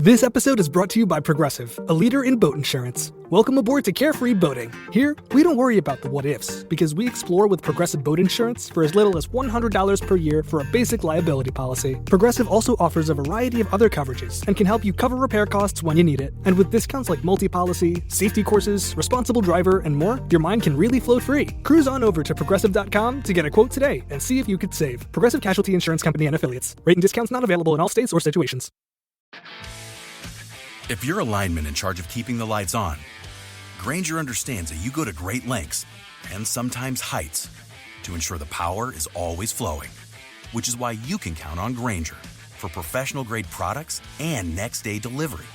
This episode is brought to you by Progressive, a leader in boat insurance. Welcome aboard to Carefree Boating. Here, we don't worry about the what-ifs, because we explore with Progressive Boat Insurance for as little as $100 per year for a basic liability policy. Progressive also offers a variety of other coverages and can help you cover repair costs when you need it. And with discounts like multi-policy, safety courses, responsible driver, and more, your mind can really float free. Cruise on over to Progressive.com to get a quote today and see if you could save. Progressive Casualty Insurance Company and Affiliates. Rate and discounts not available in all states or situations. If you're a lineman in charge of keeping the lights on, Grainger understands that you go to great lengths and sometimes heights to ensure the power is always flowing, which is why you can count on Grainger for professional-grade products and next-day delivery,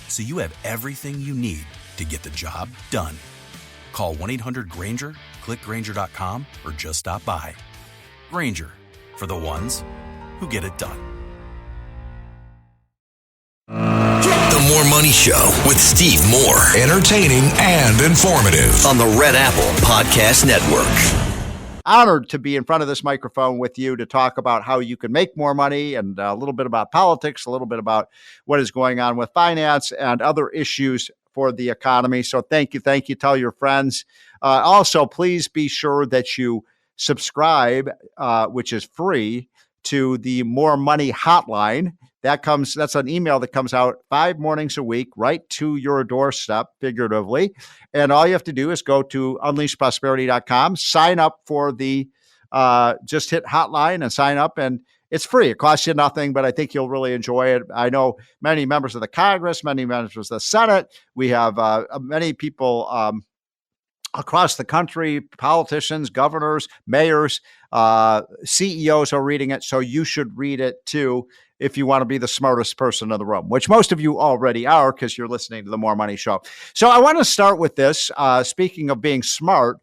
so you have everything you need to get the job done. Call 1-800-GRAINGER, click Grainger.com, or just stop by. Grainger, for the ones who get it done. The More Money Show with Steve Moore. Entertaining and informative on the Red Apple Podcast Network. Honored to be in front of this microphone with you to talk about how you can make more money and a little bit about politics, a little bit about what is going on with finance and other issues for the economy. So thank you. Tell your friends. Also, please be sure that you subscribe, which is free, to the More Money Hotline. That's an email that comes out 5 mornings a week, right to your doorstep, figuratively. And all you have to do is go to unleashprosperity.com, sign up for the, just hit hotline and sign up, and it's free. It costs you nothing, but I think you'll really enjoy it. I know many members of the Congress, many members of the Senate. We have many people across the country, politicians, governors, mayors, CEOs are reading it. So you should read it too if you want to be the smartest person in the room, which most of you already are because you're listening to the More Money Show. So I want to start with this. Speaking of being smart,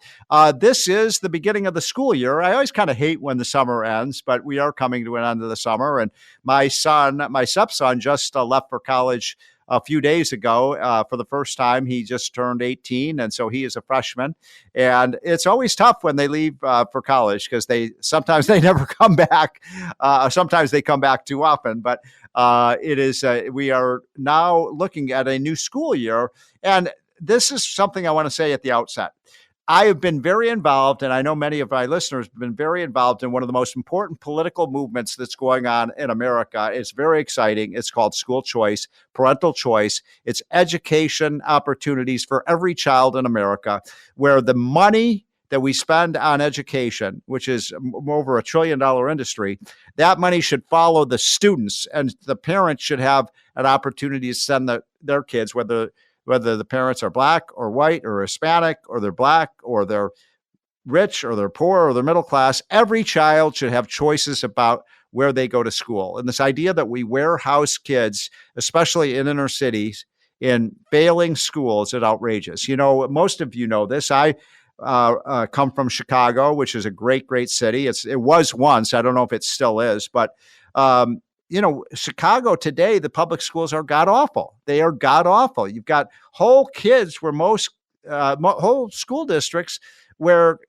this is the beginning of the school year. I always kind of hate when the summer ends, but we are coming to an end of the summer. And my stepson just left for college a few days ago for the first time. He just turned 18, and so he is a freshman. And it's always tough when they leave for college because sometimes they never come back. Sometimes they come back too often. But we are now looking at a new school year. And this is something I want to say at the outset. I have been very involved, and I know many of my listeners have been very involved in one of the most important political movements that's going on in America. It's very exciting. It's called school choice, parental choice. It's education opportunities for every child in America, where the money that we spend on education, which is over $1 trillion industry, that money should follow the students, and the parents should have an opportunity to send their kids, whether the parents are black or white or Hispanic, or they're black or they're rich or they're poor or they're middle class. Every child should have choices about where they go to school. And this idea that we warehouse kids, especially in inner cities, in failing schools is outrageous. You know, most of you know this. I come from Chicago, which is a great, great city. It was once. I don't know if it still is, but Chicago today, the public schools are god-awful. They are god-awful. You've got whole kids where whole school districts where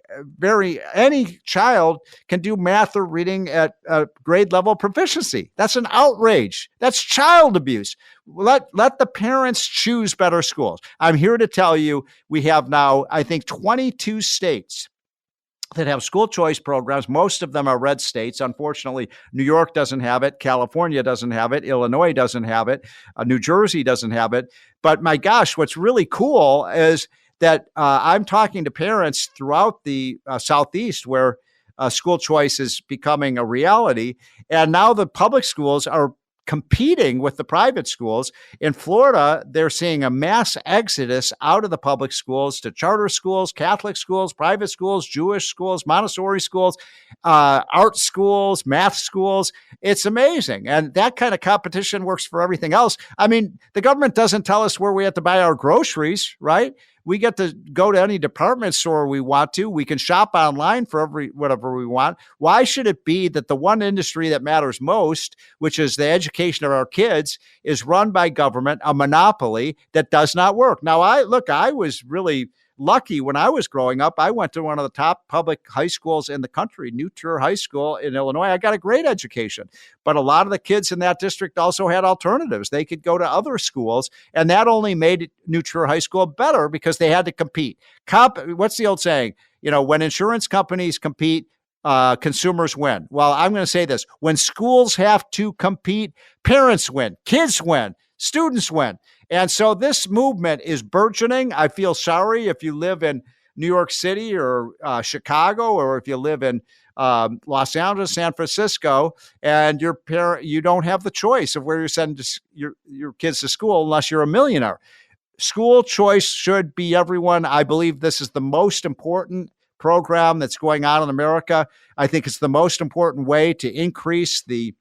any child can do math or reading at grade level proficiency. That's an outrage. That's child abuse. Let the parents choose better schools. I'm here to tell you, we have now, I think, 22 states that have school choice programs. Most of them are red states. Unfortunately, New York doesn't have it. California doesn't have it. Illinois doesn't have it. New Jersey doesn't have it. But my gosh, what's really cool is that I'm talking to parents throughout the Southeast where school choice is becoming a reality. And now the public schools are competing with the private schools. In Florida, they're seeing a mass exodus out of the public schools to charter schools, Catholic schools, private schools, Jewish schools, Montessori schools, art schools, math schools. It's amazing. And that kind of competition works for everything else. I mean, the government doesn't tell us where we have to buy our groceries, right? We get to go to any department store we want to. We can shop online for whatever we want. Why should it be that the one industry that matters most, which is the education of our kids, is run by government, a monopoly that does not work? Now, I was really lucky when I was growing up. I went to one of the top public high schools in the country, New Trier High School in Illinois. I got a great education, but a lot of the kids in that district also had alternatives. They could go to other schools, and that only made New Trier High School better because they had to compete. What's the old saying? When insurance companies compete, consumers win. Well, I'm going to say this. When schools have to compete, parents win, kids win, students win. And so this movement is burgeoning. I feel sorry if you live in New York City or Chicago, or if you live in Los Angeles, San Francisco, and you don't have the choice of where you're sending your kids to school unless you're a millionaire. School choice should be everyone. I believe this is the most important program that's going on in America. I think it's the most important way to increase the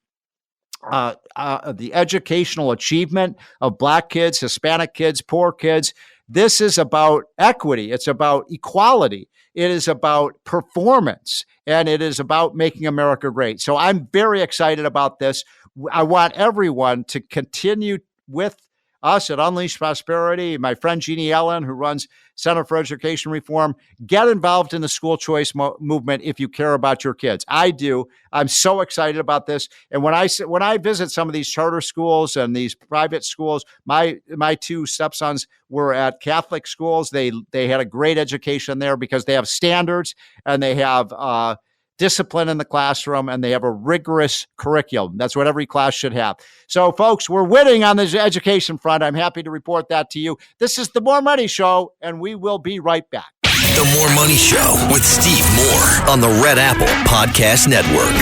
educational achievement of Black kids, Hispanic kids, poor kids. This is about equity. It's about equality. It is about performance, and it is about making America great. So I'm very excited about this. I want everyone to continue with us at Unleash Prosperity. My friend Jeannie Ellen, who runs Center for Education Reform, get involved in the school choice movement if you care about your kids. I do. I'm so excited about this. And when I visit some of these charter schools and these private schools, my two stepsons were at Catholic schools. They had a great education there because they have standards and they have discipline in the classroom, and they have a rigorous curriculum. That's what every class should have. So, folks, we're winning on the education front. I'm happy to report that to you. This is the More Money Show, and we will be right back. The More Money Show with Steve Moore on the Red Apple Podcast Network.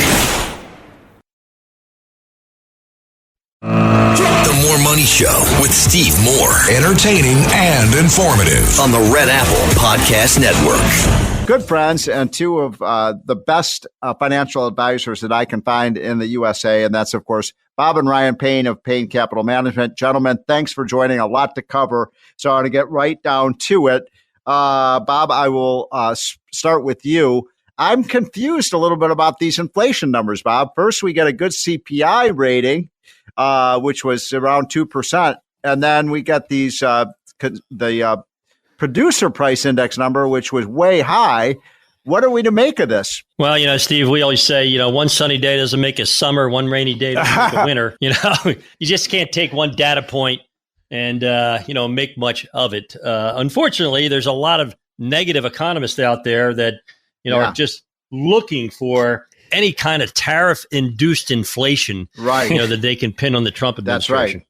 The More Money Show with Steve Moore. Entertaining and informative on the Red Apple Podcast Network. Good friends and two of the best financial advisors that I can find in the USA. And that's, of course, Bob and Ryan Payne of Payne Capital Management. Gentlemen, thanks for joining. A lot to cover. So I want to get right down to it. Bob, I will start with you. I'm confused a little bit about these inflation numbers, Bob. First, we get a good CPI rating, which was around 2%. And then we get these the producer price index number, which was way high. What are we to make of this? Well, Steve, we always say, one sunny day doesn't make a summer, one rainy day doesn't make a winter. You just can't take one data point and, make much of it. Unfortunately, there's a lot of negative economists out there that, are just looking for any kind of tariff-induced inflation, right? That they can pin on the Trump administration.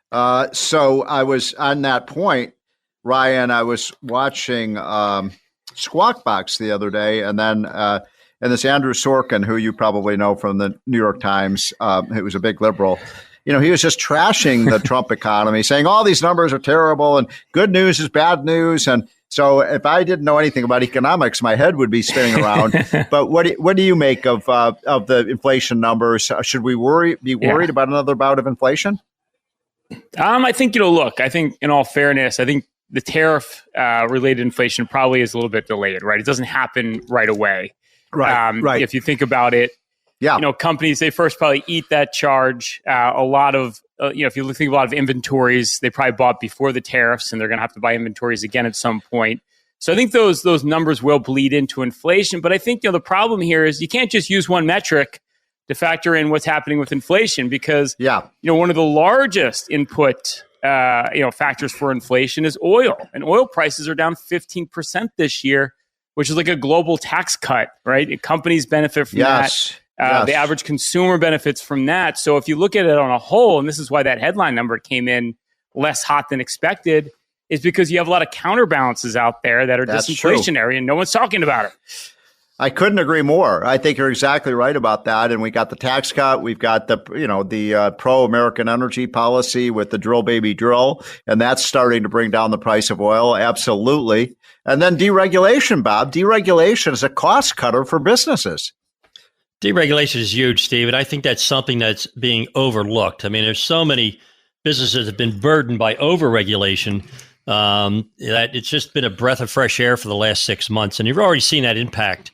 That's right. So I was on that point, Ryan. I was watching Squawk Box the other day, and then and this Andrew Sorkin, who you probably know from the New York Times, who was a big liberal. He was just trashing the Trump economy, saying all these numbers are terrible and good news is bad news. And so if I didn't know anything about economics, my head would be spinning around. But what do you make of the inflation numbers? Should we be worried about another bout of inflation? I think, look, I think in all fairness, I think the tariff related inflation probably is a little bit delayed, right? It doesn't happen right away. Right. If you think about it, companies, they first probably eat that charge. A lot of, if you think of a lot of inventories, they probably bought before the tariffs and they're going to have to buy inventories again at some point. So I think those numbers will bleed into inflation. But I think, the problem here is you can't just use one metric to factor in what's happening with inflation because, one of the largest input factors for inflation is oil, and oil prices are down 15% this year, which is like a global tax cut, right? Companies benefit from that. The average consumer benefits from that. So if you look at it on a whole, and this is why that headline number came in less hot than expected, is because you have a lot of counterbalances out there that are disinflationary and no one's talking about it. I couldn't agree more. I think you're exactly right about that. And we got the tax cut. We've got the pro-American energy policy with the drill baby drill. And that's starting to bring down the price of oil. Absolutely. And then deregulation, Bob. Deregulation is a cost cutter for businesses. Deregulation is huge, Steve. And I think that's something that's being overlooked. I mean, there's so many businesses that have been burdened by overregulation that it's just been a breath of fresh air for the last 6 months. And you've already seen that impact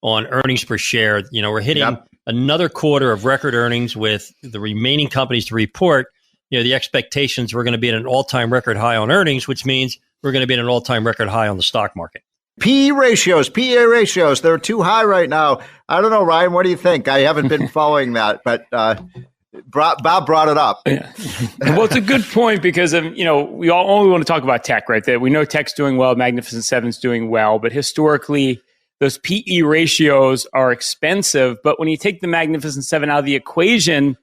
on earnings per share. We're hitting another quarter of record earnings with the remaining companies to report. The expectations we're going to be at an all-time record high on earnings, which means we're going to be at an all-time record high on the stock market. PE ratios, PA ratios, they're too high right now. I don't know, Ryan, what do you think? I haven't been following that, but Bob brought it up. Yeah. Well, it's a good point because we all only want to talk about tech, right? That we know tech's doing well, Magnificent Seven's doing well, but historically, those PE ratios are expensive. But when you take the Magnificent Seven out of the equation,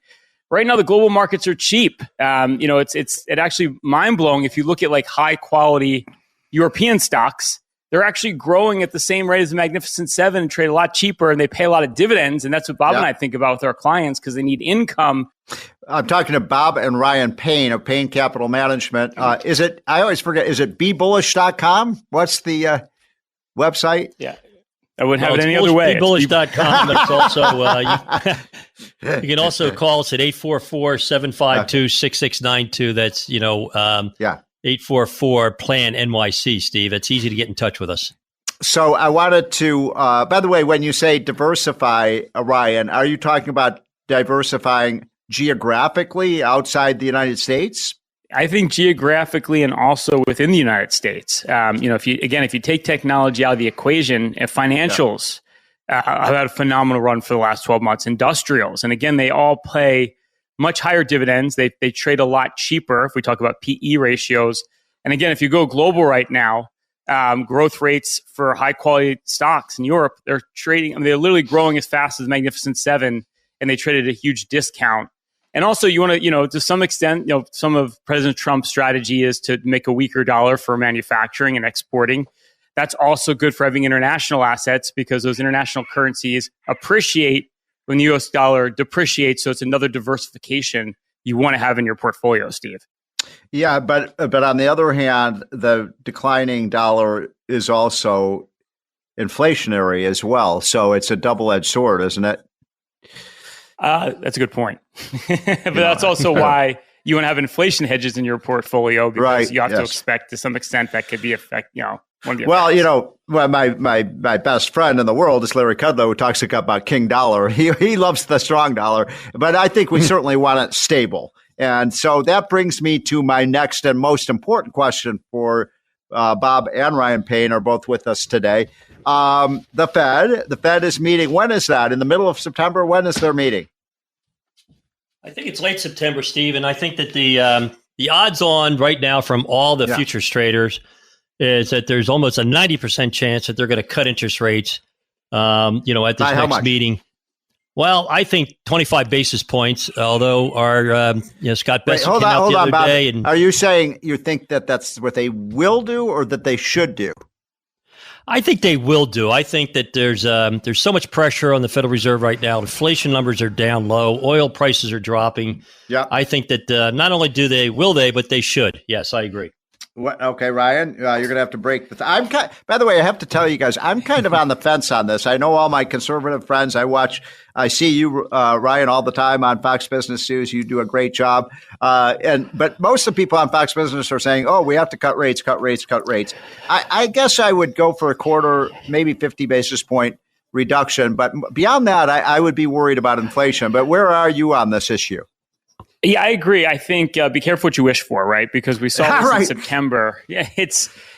right now the global markets are cheap. It's actually mind blowing if you look at like high quality European stocks. They're actually growing at the same rate as the Magnificent Seven and trade a lot cheaper, and they pay a lot of dividends. And that's what Bob and I think about with our clients because they need income. I'm talking to Bob and Ryan Payne of Payne Capital Management. I always forget, is it bbullish.com? What's the website? Yeah. I wouldn't have it any other way. bbullish.com, but it's also, you can also call us at 844-752-6692. That's, 844-PLAN-NYC, Steve. It's easy to get in touch with us. So I wanted to, by the way, when you say diversify, Ryan, are you talking about diversifying geographically outside the United States? I think geographically and also within the United States. If you take technology out of the equation, financials have had a phenomenal run for the last 12 months. Industrials, and again, they all pay much higher dividends. They trade a lot cheaper if we talk about PE ratios. And again, if you go global right now, growth rates for high quality stocks in Europe, they're literally growing as fast as the Magnificent Seven, and they traded a huge discount. And also you want to, to some extent, some of President Trump's strategy is to make a weaker dollar for manufacturing and exporting. That's also good for having international assets because those international currencies appreciate when the U.S. dollar depreciates, so it's another diversification you want to have in your portfolio, Steve. Yeah, but on the other hand, the declining dollar is also inflationary as well. So it's a double-edged sword, isn't it? That's a good point. But that's also why you want to have inflation hedges in your portfolio because you have to expect to some extent that could be one of the effects. My best friend in the world is Larry Kudlow, who talks about King Dollar. He loves the strong dollar, but I think we certainly want it stable. And so that brings me to my next and most important question for Bob and Ryan Payne are both with us today. The Fed is meeting. When is that? In the middle of September? When is their meeting? I think it's late September, Steve, and I think that the odds on right now from all the futures traders is that there's almost a 90% chance that they're going to cut interest rates, at this next meeting. Well, I think 25 basis points, although our Scott Bessent came out the other day. And, are you saying you think that that's what they will do or that they should do? I think they will do. I think that there's so much pressure on the Federal Reserve right now. Inflation numbers are down low. Oil prices are dropping. Yeah, I think that not only will they, but they should. Yes, I agree. Okay, Ryan, you're going to have to break. By the way, I have to tell you guys, I'm kind of on the fence on this. I know all my conservative friends. I see you, Ryan, all the time on Fox Business News. You do a great job. But most of the people on Fox Business are saying, "Oh, we have to cut rates, cut rates, cut rates." I guess I would go for a quarter, maybe 50 basis point reduction. But beyond that, I would be worried about inflation. But where are you on this issue? Yeah, I agree. I think be careful what you wish for, right? Because we saw this in September. Yeah,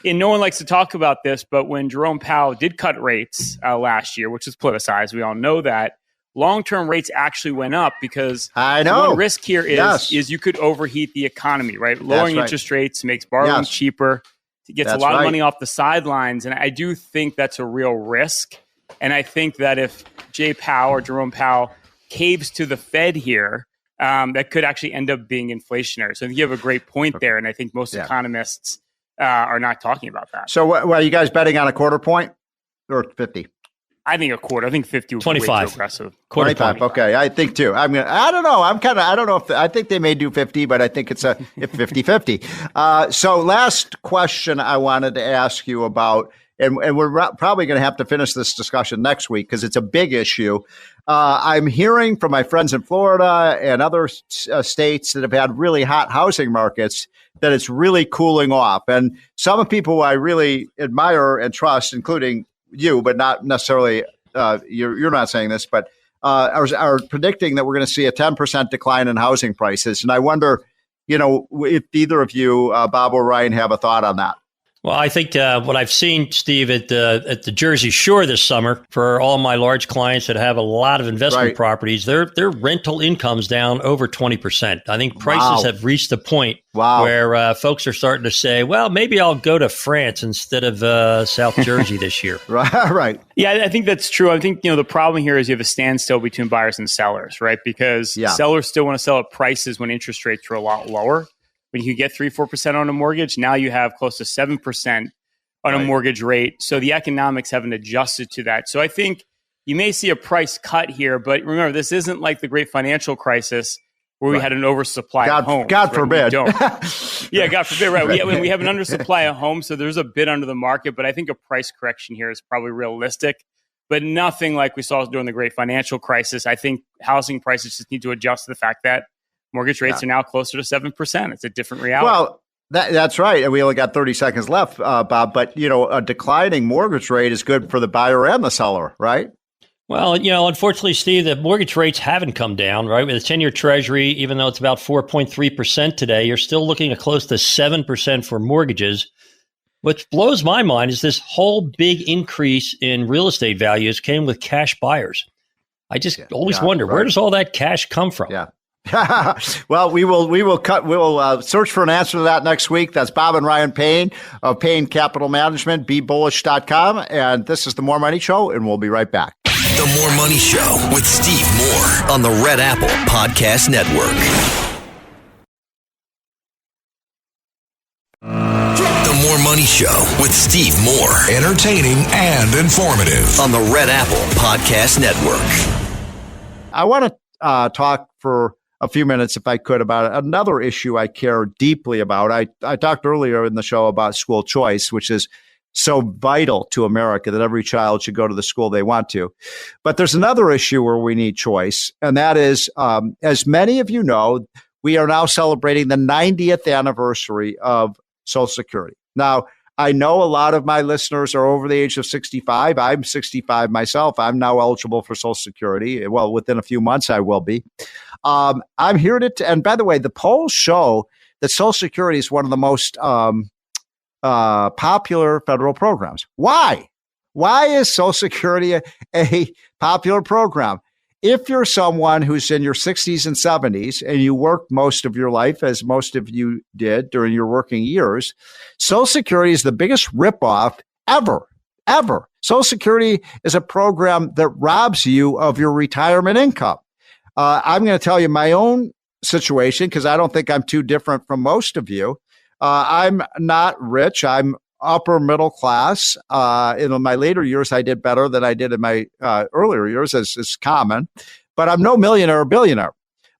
no one likes to talk about this, but when Jerome Powell did cut rates last year, which was politicized, we all know that, long-term rates actually went up because one risk here is you could overheat the economy, right? Lowering interest rates makes borrowing cheaper. It gets a lot of money off the sidelines, and I do think that's a real risk. And I think that if Jerome Powell caves to the Fed here, that could actually end up being inflationary. So I think you have a great point there, and I think most economists are not talking about that. So are you guys betting on a quarter point or 50? I think a quarter. I think 50 would 25. be way too aggressive. 25. Okay, I think too. I don't know. I don't know if I think they may do 50, but I think it's a 50-50. So last question I wanted to ask you about, and we're probably going to have to finish this discussion next week because it's a big issue. I'm hearing from my friends in Florida and other states that have had really hot housing markets that it's really cooling off. And some people who I really admire and trust, including you, but not necessarily you're not saying this, but are predicting that we're going to see a 10% decline in housing prices. And I wonder, if either of you, Bob or Ryan, have a thought on that. Well, I think what I've seen, Steve, at the Jersey Shore this summer, for all my large clients that have a lot of investment properties, their rental income's down over 20%. I think prices have reached the point where folks are starting to say, well, maybe I'll go to France instead of South Jersey this year. Right. Yeah, I think that's true. I think, the problem here is you have a standstill between buyers and sellers, right? Because sellers still want to sell at prices when interest rates are a lot lower. When you get 3-4% on a mortgage, now you have close to 7% on a mortgage rate. So the economics haven't adjusted to that. So I think you may see a price cut here, but remember, this isn't like the great financial crisis where we had an oversupply of homes. God forbid. God forbid, right? We have an undersupply of homes, so there's a bid under the market, but I think a price correction here is probably realistic, but nothing like we saw during the great financial crisis. I think housing prices just need to adjust to the fact that mortgage rates are now closer to 7%. It's a different reality. Well, that's right. And we only got 30 seconds left, Bob. But, a declining mortgage rate is good for the buyer and the seller, right? Well, unfortunately, Steve, the mortgage rates haven't come down, right? With the 10-year Treasury, even though it's about 4.3% today, you're still looking at close to 7% for mortgages. What blows my mind is this whole big increase in real estate values came with cash buyers. I just always wonder, where does all that cash come from? Yeah. Well, we'll search for an answer to that next week. That's Bob and Ryan Payne of Payne Capital Management, BeBullish.com. And this is the More Money Show, and we'll be right back. The More Money Show with Steve Moore on the Red Apple Podcast Network. The More Money Show with Steve Moore. Entertaining and informative on the Red Apple Podcast Network. I want to talk for a few minutes, if I could, about another issue I care deeply about. I talked earlier in the show about school choice, which is so vital to America, that every child should go to the school they want to. But there's another issue where we need choice, and that is, as many of you know, we are now celebrating the 90th anniversary of Social Security. Now, I know a lot of my listeners are over the age of 65. I'm 65 myself. I'm now eligible for Social Security. Well, within a few months, I will be. I'm here and by the way, the polls show that Social Security is one of the most popular federal programs. Why? Why is Social Security a popular program? If you're someone who's in your 60s and 70s and you worked most of your life, as most of you did during your working years, Social Security is the biggest ripoff ever. Social Security is a program that robs you of your retirement income. I'm going to tell you my own situation because I don't think I'm too different from most of you. I'm not rich. I'm upper middle class. In my later years, I did better than I did in my earlier years, as is common. But I'm no millionaire or billionaire.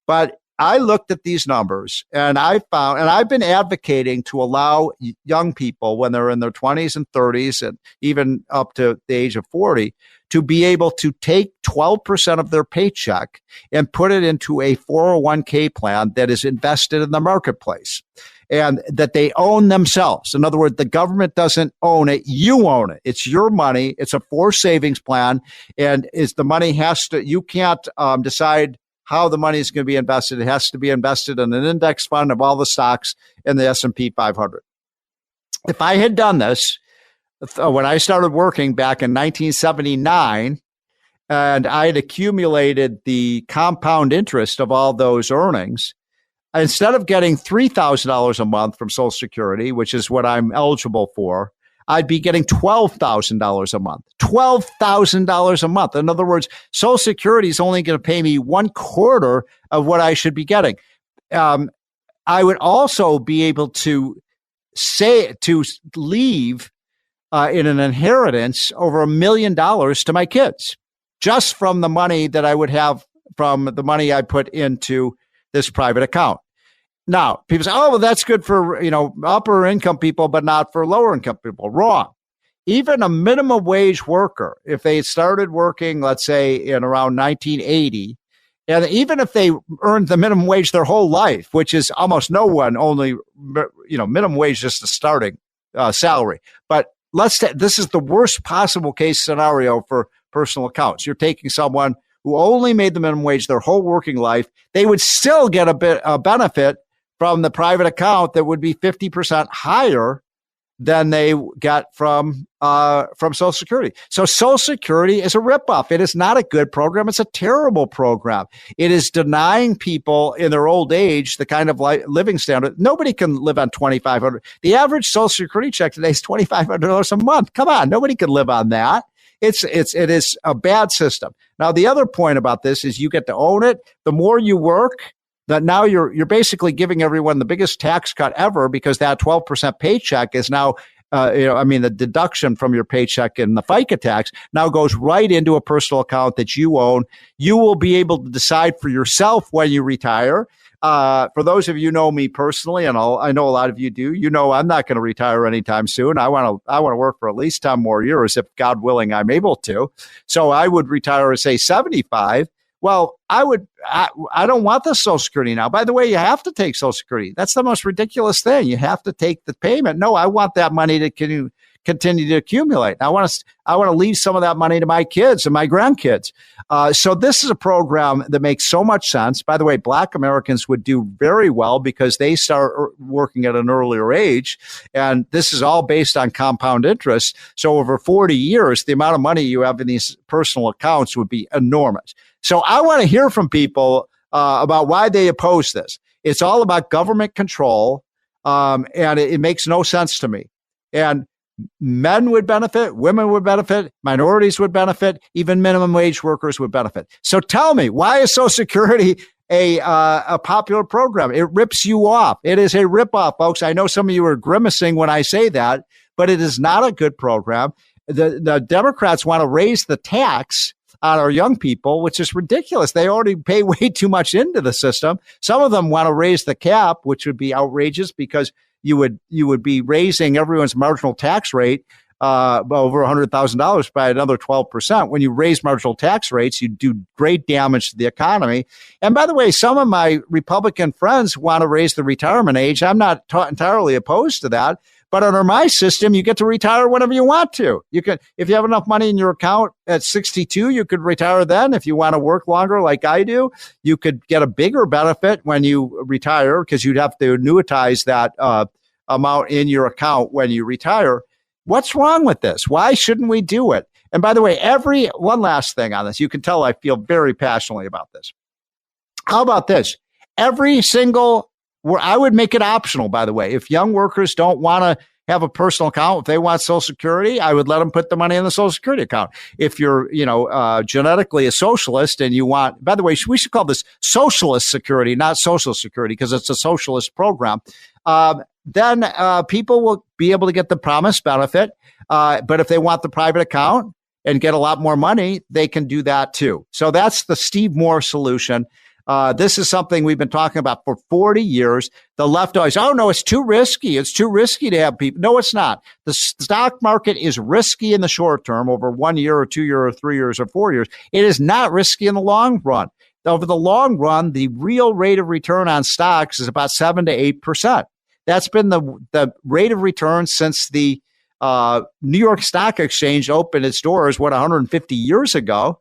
But I looked at these numbers and I found, and I've been advocating to allow young people when they're in their 20s and 30s and even up to the age of 40 to be able to take 12% of their paycheck and put it into a 401k plan that is invested in the marketplace and that they own themselves. In other words, the government doesn't own it. You own it. It's your money. It's a forced savings plan. And you can't decide how the money is going to be invested. It has to be invested in an index fund of all the stocks in the S&P 500. If I had done this when I started working back in 1979, and I had accumulated the compound interest of all those earnings, instead of getting $3,000 a month from Social Security, which is what I'm eligible for, I'd be getting $12,000 a month. $12,000 a month. In other words, Social Security is only going to pay me 1/4 of what I should be getting. I would also be able to leave in an inheritance over $1 million to my kids, just from the money that I would have from the money I put into this private account. Now, people say, oh, well, that's good for, upper income people, but not for lower income people. Wrong. Even a minimum wage worker, if they started working, let's say in around 1980, and even if they earned the minimum wage their whole life, which is almost no one, only, minimum wage just the starting salary. But this is the worst possible case scenario for personal accounts. You're taking someone who only made the minimum wage their whole working life. They would still get a benefit from the private account that would be 50% higher than they get from Social Security. So Social Security is a ripoff. It is not a good program. It's a terrible program. It is denying people in their old age the kind of living standard. Nobody can live on $2,500. The average Social Security check today is $2,500 a month. Come on, nobody can live on that. It is a bad system. Now, the other point about this is you get to own it. The more you work, that now you're basically giving everyone the biggest tax cut ever, because that 12% paycheck is now, the deduction from your paycheck and the FICA tax now goes right into a personal account that you own. You will be able to decide for yourself when you retire. For those of you who know me personally, and I know a lot of you do, I'm not going to retire anytime soon. I want to work for at least 10 more years, if God willing, I'm able to. So I would retire at, say, 75. Well, I don't want the Social Security now. By the way, you have to take Social Security. That's the most ridiculous thing. You have to take the payment. No, I want that money to continue to accumulate. I want to leave some of that money to my kids and my grandkids. So this is a program that makes so much sense. By the way, Black Americans would do very well because they start working at an earlier age. And this is all based on compound interest. So over 40 years, the amount of money you have in these personal accounts would be enormous. So I want to hear from people about why they oppose this. It's all about government control, and it makes no sense to me. And men would benefit, women would benefit, minorities would benefit, even minimum wage workers would benefit. So tell me, why is Social Security a popular program? It rips you off. It is a ripoff, folks. I know some of you are grimacing when I say that, but it is not a good program. The Democrats want to raise the tax on our young people, which is ridiculous. They already pay way too much into the system. Some of them want to raise the cap, which would be outrageous, because you would be raising everyone's marginal tax rate over $100,000 by another 12%. When you raise marginal tax rates, you do great damage to the economy. And by the way, some of my Republican friends want to raise the retirement age. I'm not entirely opposed to that. But under my system, you get to retire whenever you want to. You can, if you have enough money in your account at 62, you could retire then. If you want to work longer like I do, you could get a bigger benefit when you retire, because you'd have to annuitize that amount in your account when you retire. What's wrong with this? Why shouldn't we do it? And by the way, one last thing on this, you can tell I feel very passionately about this. How about this? I would make it optional, by the way. If young workers don't want to have a personal account, if they want Social Security, I would let them put the money in the Social Security account. If you're, genetically a socialist and you want, by the way, we should call this Socialist Security, not Social Security, because it's a socialist program. Then people will be able to get the promised benefit. But if they want the private account and get a lot more money, they can do that too. So that's the Steve Moore solution. This is something we've been talking about for 40 years. The left always, oh, no, it's too risky. It's too risky to have people. No, it's not. The stock market is risky in the short term, over 1 year or 2 years or 3 years or 4 years. It is not risky in the long run. Over the long run, the real rate of return on stocks is about 7 to 8%. That's been the rate of return since the New York Stock Exchange opened its doors, 150 years ago.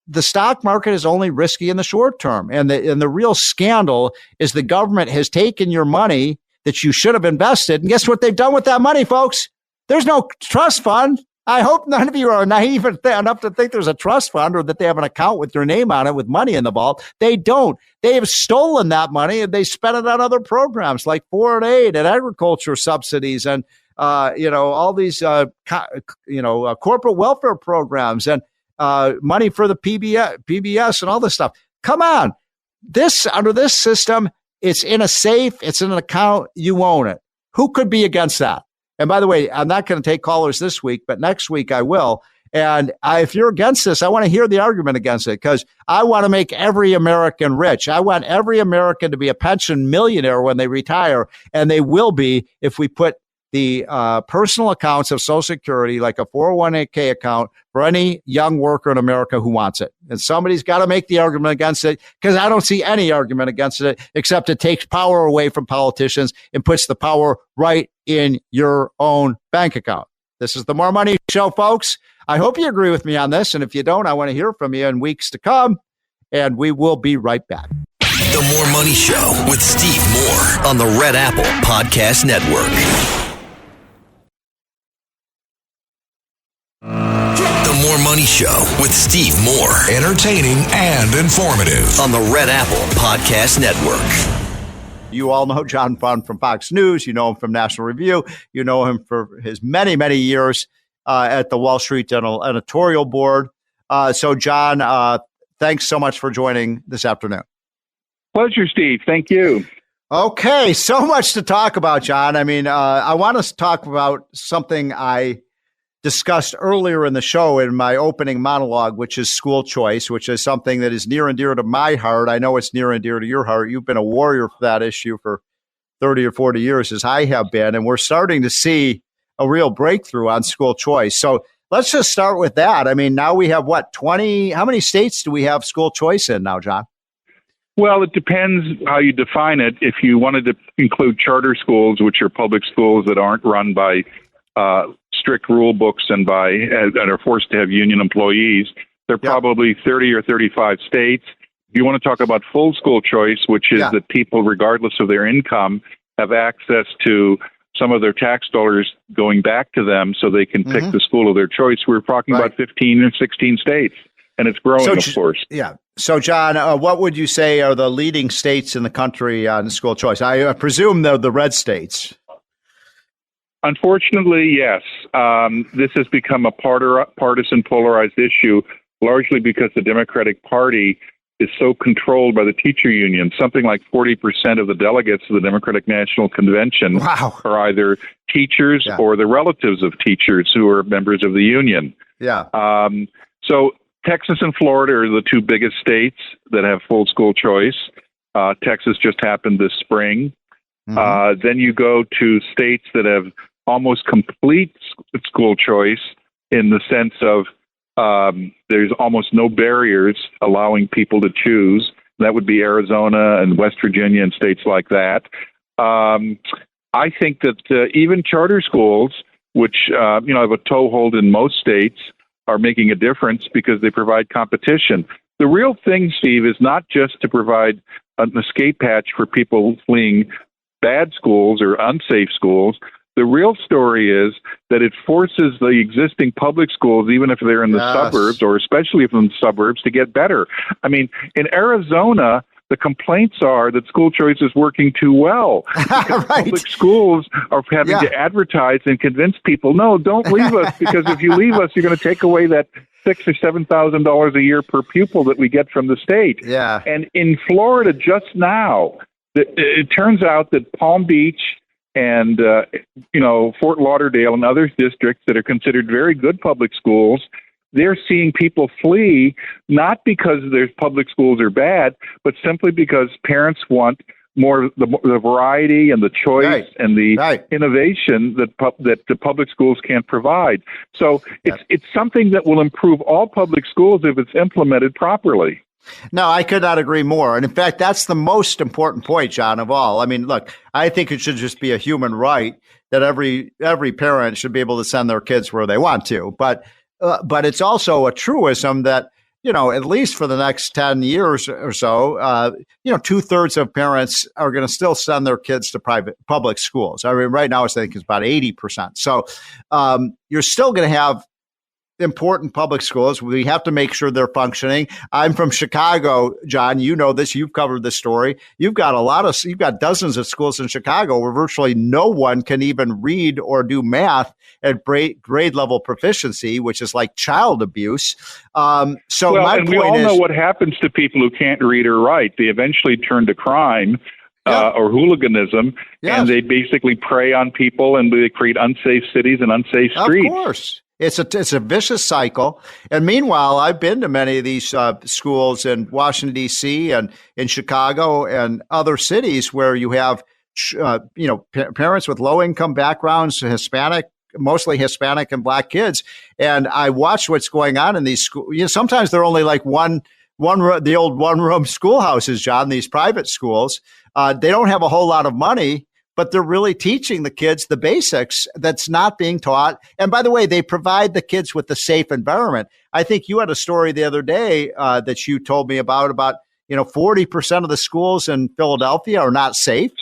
The stock market is only risky in the short term. And the real scandal is the government has taken your money that you should have invested. And guess what they've done with that money, folks? There's no trust fund. I hope none of you are naive enough to think there's a trust fund or that they have an account with your name on it with money in the vault. They don't. They have stolen that money and they spent it on other programs like foreign aid and agriculture subsidies and, all these, corporate welfare programs and, money for the PBS and all this stuff. Come on. Under this system, it's in a safe, it's in an account, you own it. Who could be against that? And by the way, I'm not going to take callers this week, but next week I will. And if you're against this, I want to hear the argument against it, because I want to make every American rich. I want every American to be a pension millionaire when they retire, and they will be if we put the personal accounts of Social Security, like a 401k account, for any young worker in America who wants it. And somebody's got to make the argument against it, because I don't see any argument against it, except it takes power away from politicians and puts the power right in your own bank account. This is the More Money Show, folks. I hope you agree with me on this. And if you don't, I want to hear from you in weeks to come. And we will be right back. The More Money Show with Steve Moore on the Red Apple Podcast Network. More Money Show with Steve Moore. Entertaining and informative on the Red Apple Podcast Network. You all know John Fund from Fox News. You know him from National Review. You know him for his many, many years at the Wall Street Journal editorial board. So, John, thanks so much for joining this afternoon. Pleasure, Steve. Thank you. Okay, so much to talk about, John. I mean, I want us to talk about something I discussed earlier in the show in my opening monologue, which is school choice, which is something that is near and dear to my heart. I know it's near and dear to your heart. You've been a warrior for that issue for 30 or 40 years, as I have been, and we're starting to see a real breakthrough on school choice. So let's just start with that. I mean, now we have, 20? How many states do we have school choice in now, John? Well, it depends how you define it. If you wanted to include charter schools, which are public schools that aren't run by strict rule books and are forced to have union employees, they're probably 30 or 35 states. If you want to talk about full school choice, which is that people, regardless of their income, have access to some of their tax dollars going back to them so they can pick the school of their choice, we're talking about 15 or 16 states. And it's growing, of course. Yeah. So, John, what would you say are the leading states in the country on school choice? I presume they're the red states. Unfortunately, yes. This has become a partisan polarized issue, largely because the Democratic Party is so controlled by the teacher union. Something like 40% of the delegates of the Democratic National Convention are either teachers or the relatives of teachers who are members of the union. Yeah. So Texas and Florida are the two biggest states that have full school choice. Texas just happened this spring. Then you go to states that have almost complete school choice in the sense of there's almost no barriers allowing people to choose. That would be Arizona and West Virginia and states like that. I think that even charter schools, which have a toehold in most states, are making a difference because they provide competition. The real thing, Steve, is not just to provide an escape hatch for people fleeing bad schools or unsafe schools. The real story is that it forces the existing public schools, even if they're in the suburbs, or especially if in the suburbs, to get better. I mean, in Arizona, the complaints are that school choice is working too well. Public schools are having to advertise and convince people, no, don't leave us, because if you leave us, you're going to take away that $6,000 or $7,000 a year per pupil that we get from the state. Yeah. And in Florida, just now, it turns out that Palm Beach and Fort Lauderdale and other districts that are considered very good public schools, they're seeing people flee, not because their public schools are bad, but simply because parents want more the variety and the choice and the innovation that the public schools can't provide. So it's something that will improve all public schools if it's implemented properly. No, I could not agree more. And in fact, that's the most important point, John, of all. I mean, look, I think it should just be a human right that every parent should be able to send their kids where they want to. But it's also a truism that, at least for the next 10 years or so, 2/3 of parents are going to still send their kids to public schools. I mean, right now, I think it's about 80%. So you're still going to have important public schools. We have to make sure they're functioning. I'm from Chicago, John. You know this. You've covered this story. You've got dozens of schools in Chicago where virtually no one can even read or do math at grade level proficiency, which is like child abuse. We all know what happens to people who can't read or write. They eventually turn to crime. Or hooliganism, and they basically prey on people, and they create unsafe cities and unsafe streets. Of course. It's a vicious cycle. And meanwhile, I've been to many of these schools in Washington, D.C. and in Chicago and other cities where you have, parents with low income backgrounds, mostly Hispanic and Black kids. And I watch what's going on in these schools. Sometimes they're only like the old one-room schoolhouses, John, these private schools. They don't have a whole lot of money, but they're really teaching the kids the basics that's not being taught. And by the way, they provide the kids with a safe environment. I think you had a story the other day that you told me about 40% of the schools in Philadelphia are not safe.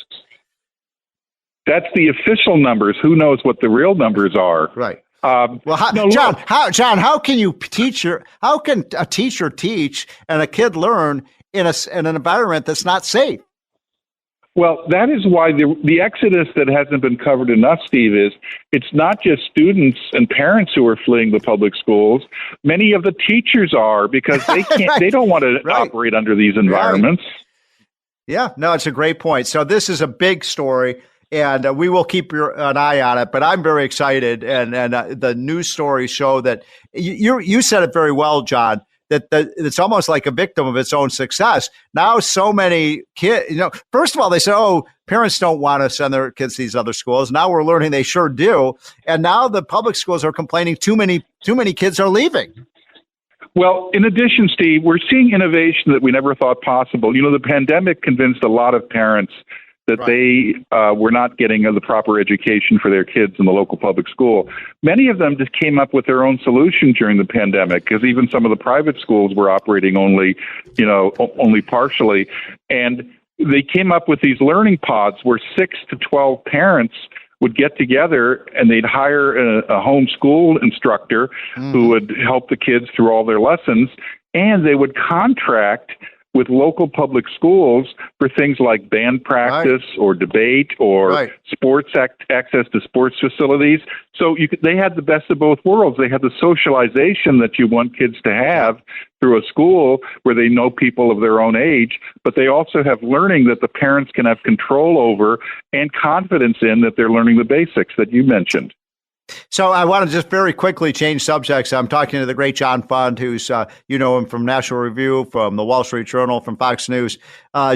That's the official numbers. Who knows what the real numbers are? Right. John, how can a teacher teach and a kid learn in an environment that's not safe? Well, that is why the exodus that hasn't been covered enough, Steve, is it's not just students and parents who are fleeing the public schools. Many of the teachers are, because they can't. Right. They don't want to operate under these environments. Right. Yeah, no, it's a great point. So this is a big story, and we will keep an eye on it. But I'm very excited, and the news stories show that you said it very well, John. That it's almost like a victim of its own success. Now, so many kids, first of all, they said, parents don't want to send their kids to these other schools. Now we're learning they sure do. And now the public schools are complaining too many kids are leaving. Well, in addition, Steve, we're seeing innovation that we never thought possible. The pandemic convinced a lot of parents that they were not getting the proper education for their kids in the local public school. Many of them just came up with their own solution during the pandemic, because even some of the private schools were operating only partially. And they came up with these learning pods where 6 to 12 parents would get together and they'd hire a homeschool instructor who would help the kids through all their lessons, and they would contract with local public schools for things like band practice or debate or sports access to sports facilities. So they had the best of both worlds. They had the socialization that you want kids to have through a school where they know people of their own age, but they also have learning that the parents can have control over and confidence in, that they're learning the basics that you mentioned. So I want to just very quickly change subjects. I'm talking to the great John Fund, who's, him from National Review, from the Wall Street Journal, from Fox News.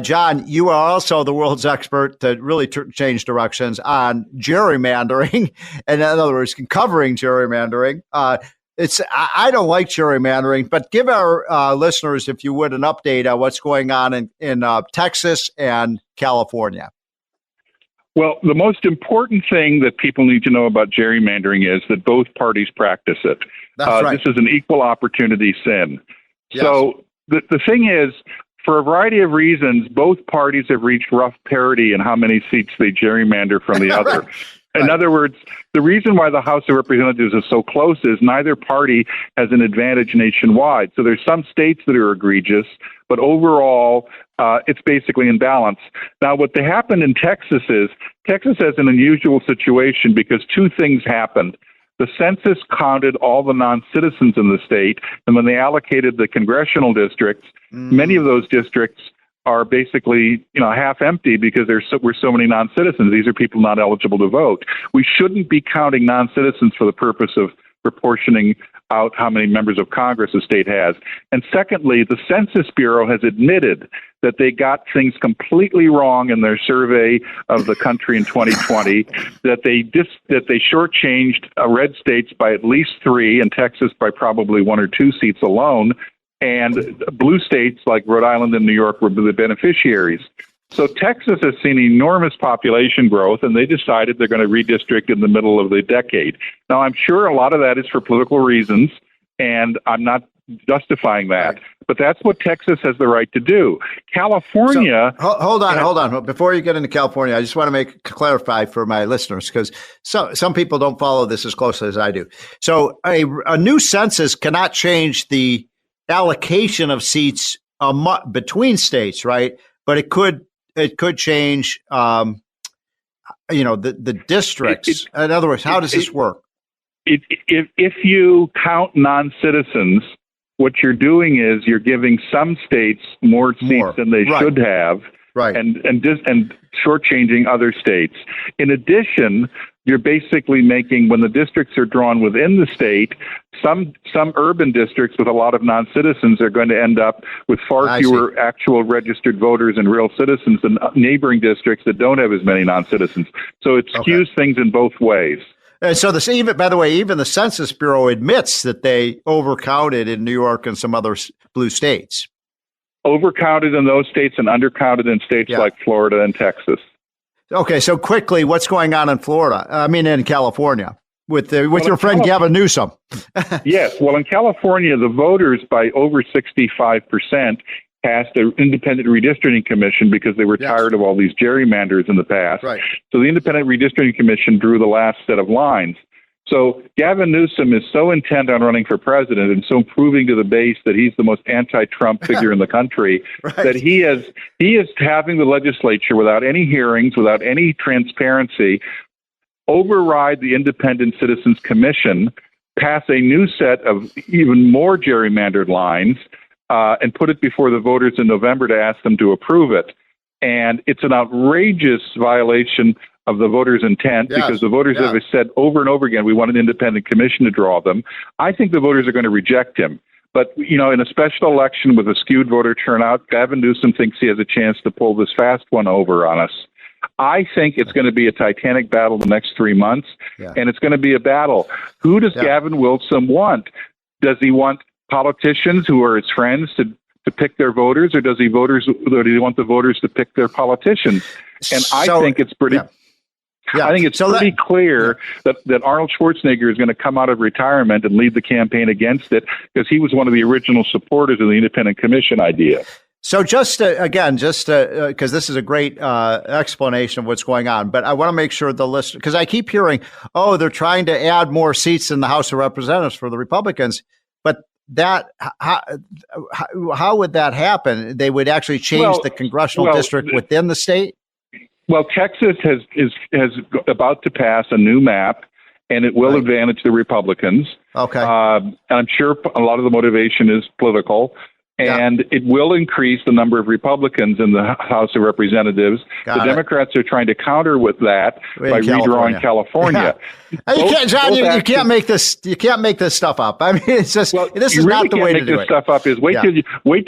John, you are also the world's expert to really change directions on gerrymandering. And in other words, covering gerrymandering. I don't like gerrymandering, but give our listeners, if you would, an update on what's going on in Texas and California. Well, the most important thing that people need to know about gerrymandering is that both parties practice it. That's right. This is an equal opportunity sin. Yes. So the thing is, for a variety of reasons, both parties have reached rough parity in how many seats they gerrymander from the other. In other words, the reason why the House of Representatives is so close is neither party has an advantage nationwide. So there's some states that are egregious, but overall, it's basically in balance. Now, what happened in Texas is Texas has an unusual situation because two things happened. The census counted all the non-citizens in the state, and when they allocated the congressional districts, many of those districts are basically, half empty because we're so many non-citizens. These are people not eligible to vote. We shouldn't be counting non-citizens for the purpose of proportioning out how many members of Congress a state has. And secondly, the Census Bureau has admitted that they got things completely wrong in their survey of the country in 2020, that they shortchanged red states by at least 3 and Texas by probably 1 or 2 seats alone. And blue states like Rhode Island and New York were the beneficiaries. So Texas has seen enormous population growth, and they decided they're going to redistrict in the middle of the decade. Now, I'm sure a lot of that is for political reasons, and I'm not justifying that. But that's what Texas has the right to do. California... So, hold on. Before you get into California, I just want to clarify for my listeners, because some people don't follow this as closely as I do. So a new census cannot change the allocation of seats between states, right? But it could change, the districts. In other words, how does this work? If you count non-citizens, what you're doing is you're giving some states more seats than they should have, and shortchanging other states. In addition, you're basically making, when the districts are drawn within the state, some urban districts with a lot of non-citizens are going to end up with far fewer actual registered voters and real citizens than neighboring districts that don't have as many non-citizens. So it skews things in both ways. And so by the way, even the Census Bureau admits that they overcounted in New York and some other blue states. Overcounted in those states and undercounted in states like Florida and Texas. Okay, so quickly, what's going on in Florida? In California with your friend Gavin Newsom. Yes, well, in California, the voters by over 65% passed an independent redistricting commission because they were tired of all these gerrymanders in the past. Right. So the independent redistricting commission drew the last set of lines. So Gavin Newsom is so intent on running for president and so proving to the base that he's the most anti-Trump figure in the country that he is having the legislature, without any hearings, without any transparency, override the Independent Citizens Commission, pass a new set of even more gerrymandered lines, and put it before the voters in November to ask them to approve it. And it's an outrageous violation of the voters' intent, because the voters have said over and over again, we want an independent commission to draw them. I think the voters are going to reject him. But, in a special election with a skewed voter turnout, Gavin Newsom thinks he has a chance to pull this fast one over on us. I think it's going to be a titanic battle the next 3 months, and it's going to be a battle. Who does Gavin Newsom want? Does he want politicians who are his friends to pick their voters, or does he want the voters to pick their politicians? And I think it's pretty... I think it's pretty clear that Arnold Schwarzenegger is going to come out of retirement and lead the campaign against it, because he was one of the original supporters of the independent commission idea. So because this is a great explanation of what's going on, but I want to make sure the listener, because I keep hearing, they're trying to add more seats in the House of Representatives for the Republicans, but how would that happen? They would actually change the congressional district within the state? Well, Texas is about to pass a new map, and it will advantage the Republicans. Okay. And I'm sure a lot of the motivation is political, and it will increase the number of Republicans in the House of Representatives. The Democrats are trying to counter with that by redrawing California. John, you can't make this. You can't make this stuff up. I mean, it's just this is not the way to do it. This stuff up is wait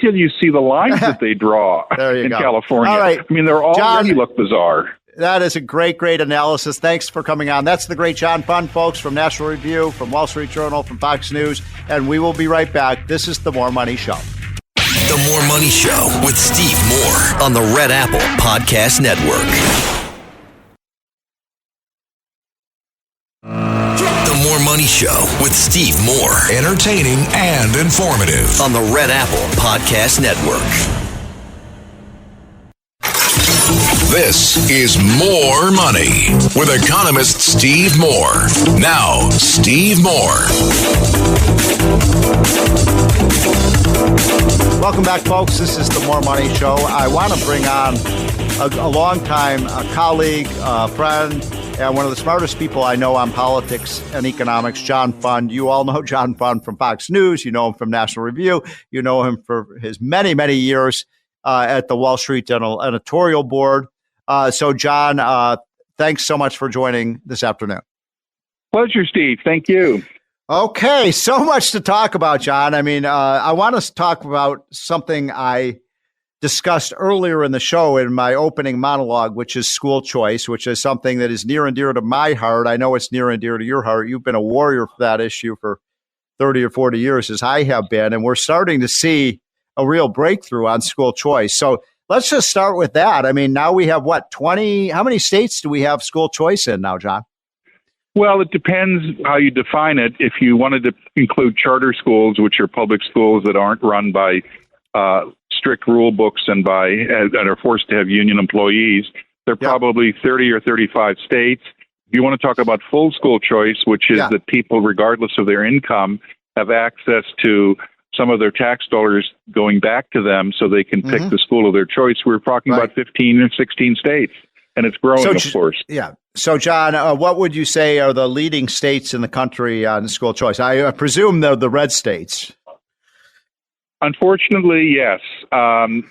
till you see the lines that they draw in California. All right. I mean, they're already look bizarre. That is a great analysis. Thanks for coming on. That's the great John Fund, folks, from National Review, from Wall Street Journal, from Fox News, and we will be right back. This is The More Money Show. The More Money Show with Steve Moore on the Red Apple Podcast Network. The More Money Show with Steve Moore. Entertaining and informative on the Red Apple Podcast Network. This is More Money with economist Steve Moore. Now, Steve Moore. Welcome back, folks. This is the More Money Show. I want to bring on a longtime colleague, friend, and one of the smartest people I know on politics and economics, John Fund. You all know John Fund from Fox News. You know him from National Review. You know him for his many, many years at the Wall Street Journal editorial board. So, John, thanks so much for joining this afternoon. Pleasure, Steve. Thank you. Okay, so much to talk about, John. I mean, I want to talk about something I discussed earlier in the show in my opening monologue, which is school choice, which is something that is near and dear to my heart. I know it's near and dear to your heart. You've been a warrior for that issue for 30 or 40 years, as I have been, and we're starting to see a real breakthrough on school choice. So let's just start with that. I mean, now we have, 20? How many states do we have school choice in now, John? Well, it depends how you define it. If you wanted to include charter schools, which are public schools that aren't run by strict rule books and are forced to have union employees, there are probably 30 or 35 states. If you want to talk about full school choice, which is that people, regardless of their income, have access to some of their tax dollars going back to them so they can pick the school of their choice, we're talking about 15 or 16 states. And it's growing, of course. Yeah. So, John, what would you say are the leading states in the country on school choice? I presume they're the red states. Unfortunately, yes.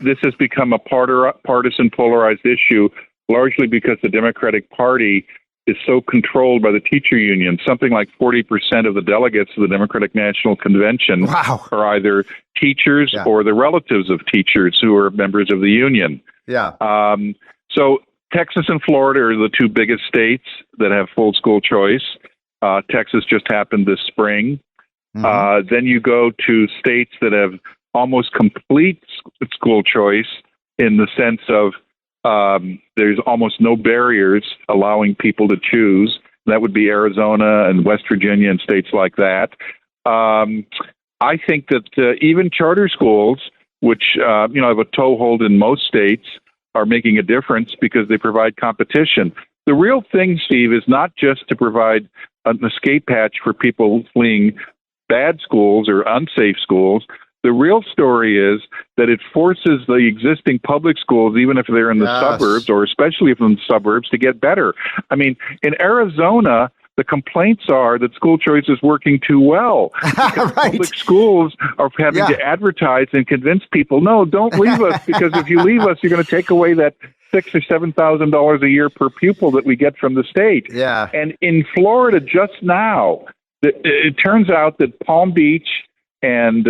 This has become a partisan, polarized issue, largely because the Democratic Party is so controlled by the teacher union. Something like 40% of the delegates of the Democratic National Convention are either teachers or the relatives of teachers who are members of the union. Yeah. So Texas and Florida are the two biggest states that have full school choice. Texas just happened this spring. Then you go to states that have almost complete school choice in the sense of there's almost no barriers allowing people to choose. That would be Arizona and West Virginia and states like that. I think that even charter schools, which have a toehold in most states, are making a difference because they provide competition. The real thing, Steve, is not just to provide an escape hatch for people fleeing bad schools or unsafe schools. The real story is that it forces the existing public schools, even if they're in the suburbs, or especially if in the suburbs, to get better. I mean, in Arizona, the complaints are that school choice is working too well. Right. Public schools are having to advertise and convince people, no, don't leave us, because if you leave us, you're going to take away that $6,000 or $7,000 a year per pupil that we get from the state. Yeah. And in Florida, just now, it turns out that Palm Beach and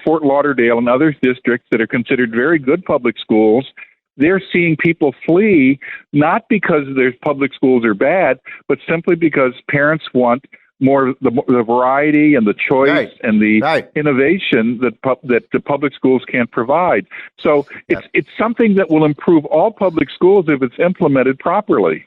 Fort Lauderdale and other districts that are considered very good public schools, they're seeing people flee, not because their public schools are bad, but simply because parents want more the variety and the choice and the innovation that the public schools can't provide. So it's something that will improve all public schools if it's implemented properly.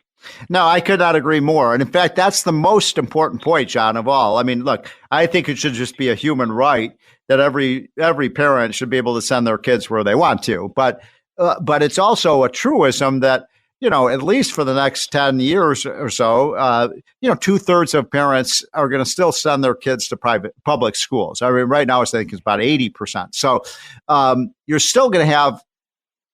No, I could not agree more. And in fact, that's the most important point, John, of all. I mean, look, I think it should just be a human right that every parent should be able to send their kids where they want to. But it's also a truism that, at least for the next 10 years or so, 2/3 of parents are going to still send their kids to public schools. I mean, right now, I think it's about 80%. So you're still going to have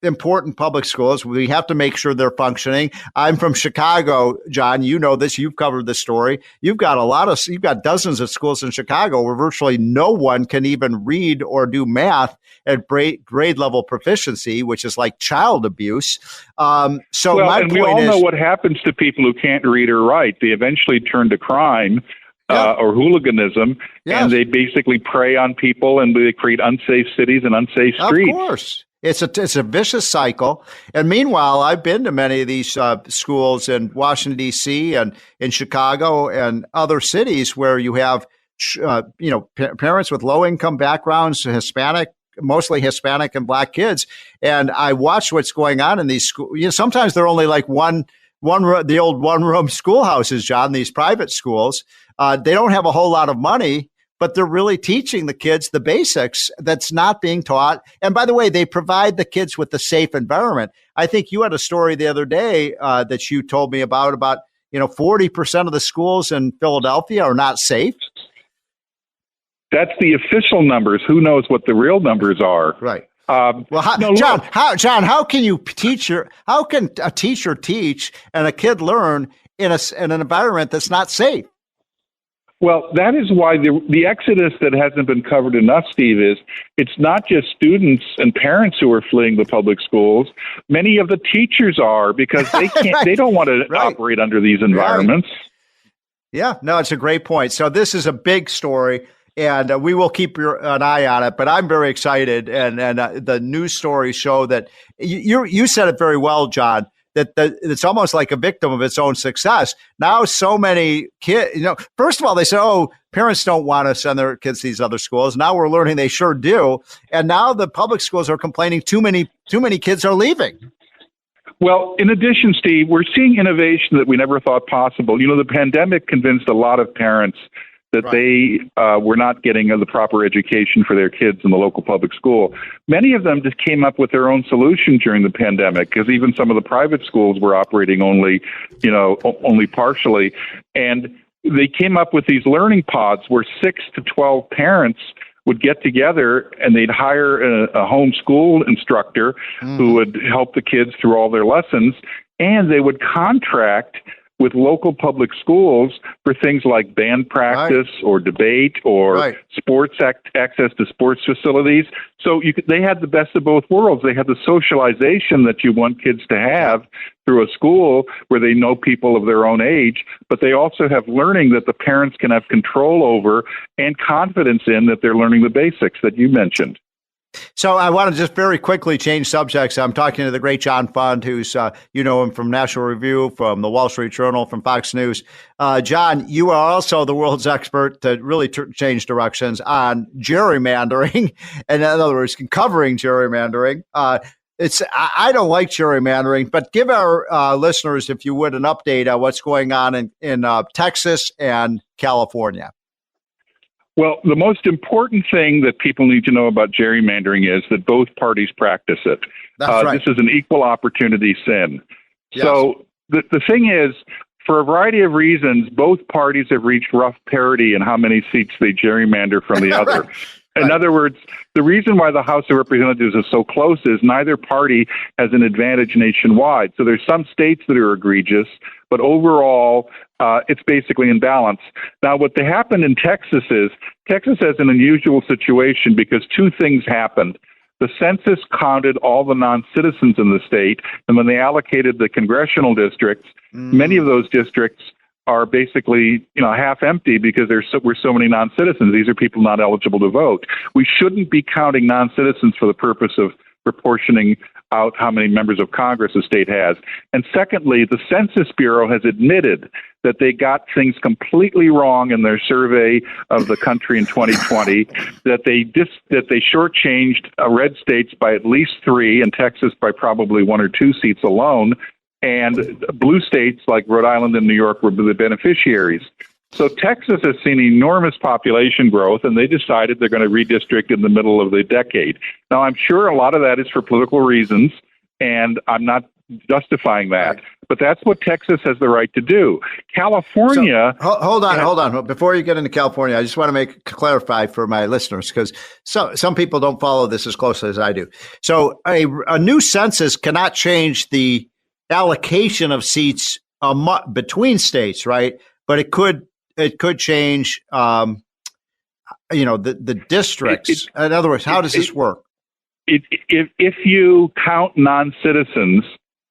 important public schools. We have to make sure they're functioning. I'm from Chicago, John. You know this. You've covered this story. You've got dozens of schools in Chicago where virtually no one can even read or do math at grade level proficiency, which is like child abuse. We all know what happens to people who can't read or write. They eventually turn to crime. Or hooliganism, and they basically prey on people, and they create unsafe cities and unsafe streets. Of course. It's a vicious cycle. And meanwhile, I've been to many of these schools in Washington, D.C. and in Chicago and other cities where you have, parents with low income backgrounds, mostly Hispanic and Black kids. And I watch what's going on in these schools. Sometimes they're only like the old one-room schoolhouses, John, these private schools. They don't have a whole lot of money, but they're really teaching the kids the basics that's not being taught. And by the way, they provide the kids with a safe environment. I think you had a story the other day that you told me about 40% of the schools in Philadelphia are not safe. That's the official numbers. Who knows what the real numbers are? Right. John, how can a teacher teach and a kid learn in an environment that's not safe? Well, that is why the exodus that hasn't been covered enough, Steve, is it's not just students and parents who are fleeing the public schools. Many of the teachers are, because they can't. They don't want to operate under these environments. Right. Yeah, no, it's a great point. So this is a big story, and we will keep an eye on it. But I'm very excited, and the news stories show that you said it very well, John. That it's almost like a victim of its own success. Now, so many kids, first of all, they say, parents don't want to send their kids to these other schools. Now we're learning they sure do. And now the public schools are complaining too many kids are leaving. Well, in addition, Steve, we're seeing innovation that we never thought possible. The pandemic convinced a lot of parents that they were not getting the proper education for their kids in the local public school. Many of them just came up with their own solution during the pandemic, because even some of the private schools were operating only partially. And they came up with these learning pods where 6 to 12 parents would get together and they'd hire a homeschool instructor who would help the kids through all their lessons, and they would contract with local public schools for things like band practice or debate or sports access to sports facilities. So they had the best of both worlds. They had the socialization that you want kids to have through a school where they know people of their own age, but they also have learning that the parents can have control over and confidence in, that they're learning the basics that you mentioned. So I want to just very quickly change subjects. I'm talking to the great John Fund, who's, him from National Review, from the Wall Street Journal, from Fox News. John, you are also the world's expert to really change directions on gerrymandering. And in other words, covering gerrymandering. I don't like gerrymandering, but give our listeners, if you would, an update on what's going on in Texas and California. Well, the most important thing that people need to know about gerrymandering is that both parties practice it. That's right. This is an equal opportunity sin. Yes. So the thing is, for a variety of reasons, both parties have reached rough parity in how many seats they gerrymander from the other. In other words, the reason why the House of Representatives is so close is neither party has an advantage nationwide. So there's some states that are egregious, but overall, it's basically in balance. Now, what happened in Texas is Texas has an unusual situation because two things happened. The census counted all the non-citizens in the state, and when they allocated the congressional districts, many of those districts are basically, half empty because we're so many non-citizens. These are people not eligible to vote. We shouldn't be counting non-citizens for the purpose of proportioning out how many members of Congress a state has. And secondly, the Census Bureau has admitted that they got things completely wrong in their survey of the country in 2020, that they shortchanged red states by at least 3 and Texas by probably 1 or 2 seats alone. And blue states like Rhode Island and New York were the beneficiaries. So Texas has seen enormous population growth, and they decided they're going to redistrict in the middle of the decade. Now, I'm sure a lot of that is for political reasons, and I'm not justifying that. But that's what Texas has the right to do. California... So, hold on. Before you get into California, I just want to clarify for my listeners, because some people don't follow this as closely as I do. So a new census cannot change the allocation of seats between states, right? But it could change, the districts. In other words, how does this work? If you count non-citizens,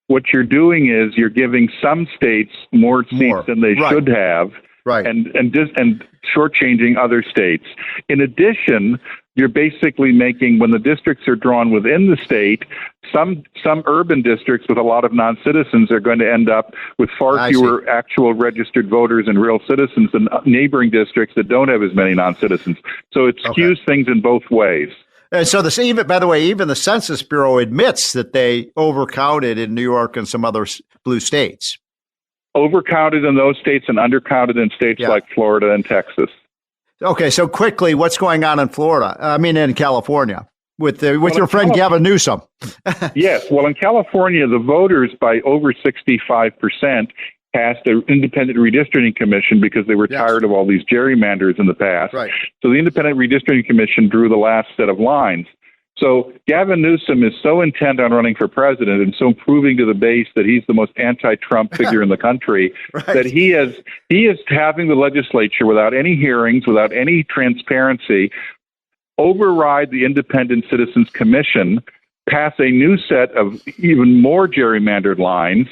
what you're doing is you're giving some states more seats than they should have, and shortchanging other states. In addition, you're basically making, when the districts are drawn within the state, some urban districts with a lot of non-citizens are going to end up with far fewer actual registered voters and real citizens than neighboring districts that don't have as many non-citizens. So it skews things in both ways. And so by the way, even the Census Bureau admits that they overcounted in New York and some other blue states. Overcounted in those states and undercounted in states like Florida and Texas. Okay, so quickly, what's going on in in California with your friend Gavin Newsom? Yes, well, in California, the voters by over 65% passed an independent redistricting commission because they were tired of all these gerrymanders in the past. Right. So the independent redistricting commission drew the last set of lines. So Gavin Newsom is so intent on running for president and so proving to the base that he's the most anti-Trump figure in the country that he is having the legislature, without any hearings, without any transparency, override the Independent Citizens Commission, pass a new set of even more gerrymandered lines,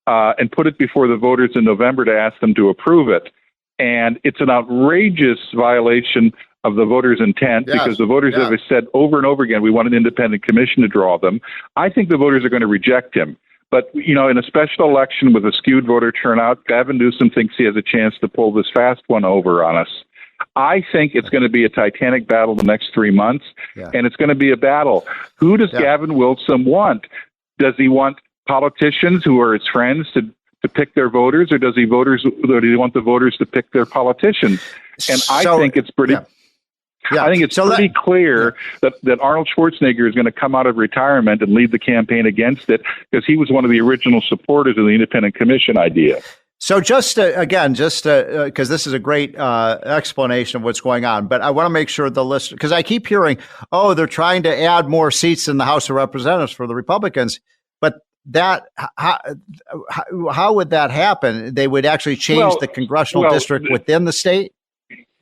and put it before the voters in November to ask them to approve it. And it's an outrageous violation of the voters' intent because the voters have said over and over again, we want an independent commission to draw them. I think the voters are going to reject him. But, in a special election with a skewed voter turnout, Gavin Newsom thinks he has a chance to pull this fast one over on us. I think it's going to be a titanic battle the next 3 months, and it's going to be a battle. Who does Gavin Newsom want? Does he want politicians who are his friends to pick their voters, or does he want the voters to pick their politicians? And I think it's pretty... I think it's pretty clear that Arnold Schwarzenegger is going to come out of retirement and lead the campaign against it because he was one of the original supporters of the independent commission idea. So because this is a great explanation of what's going on, but I want to make sure the listener, because I keep hearing, they're trying to add more seats in the House of Representatives for the Republicans, but how would that happen? They would actually change the congressional district within the state?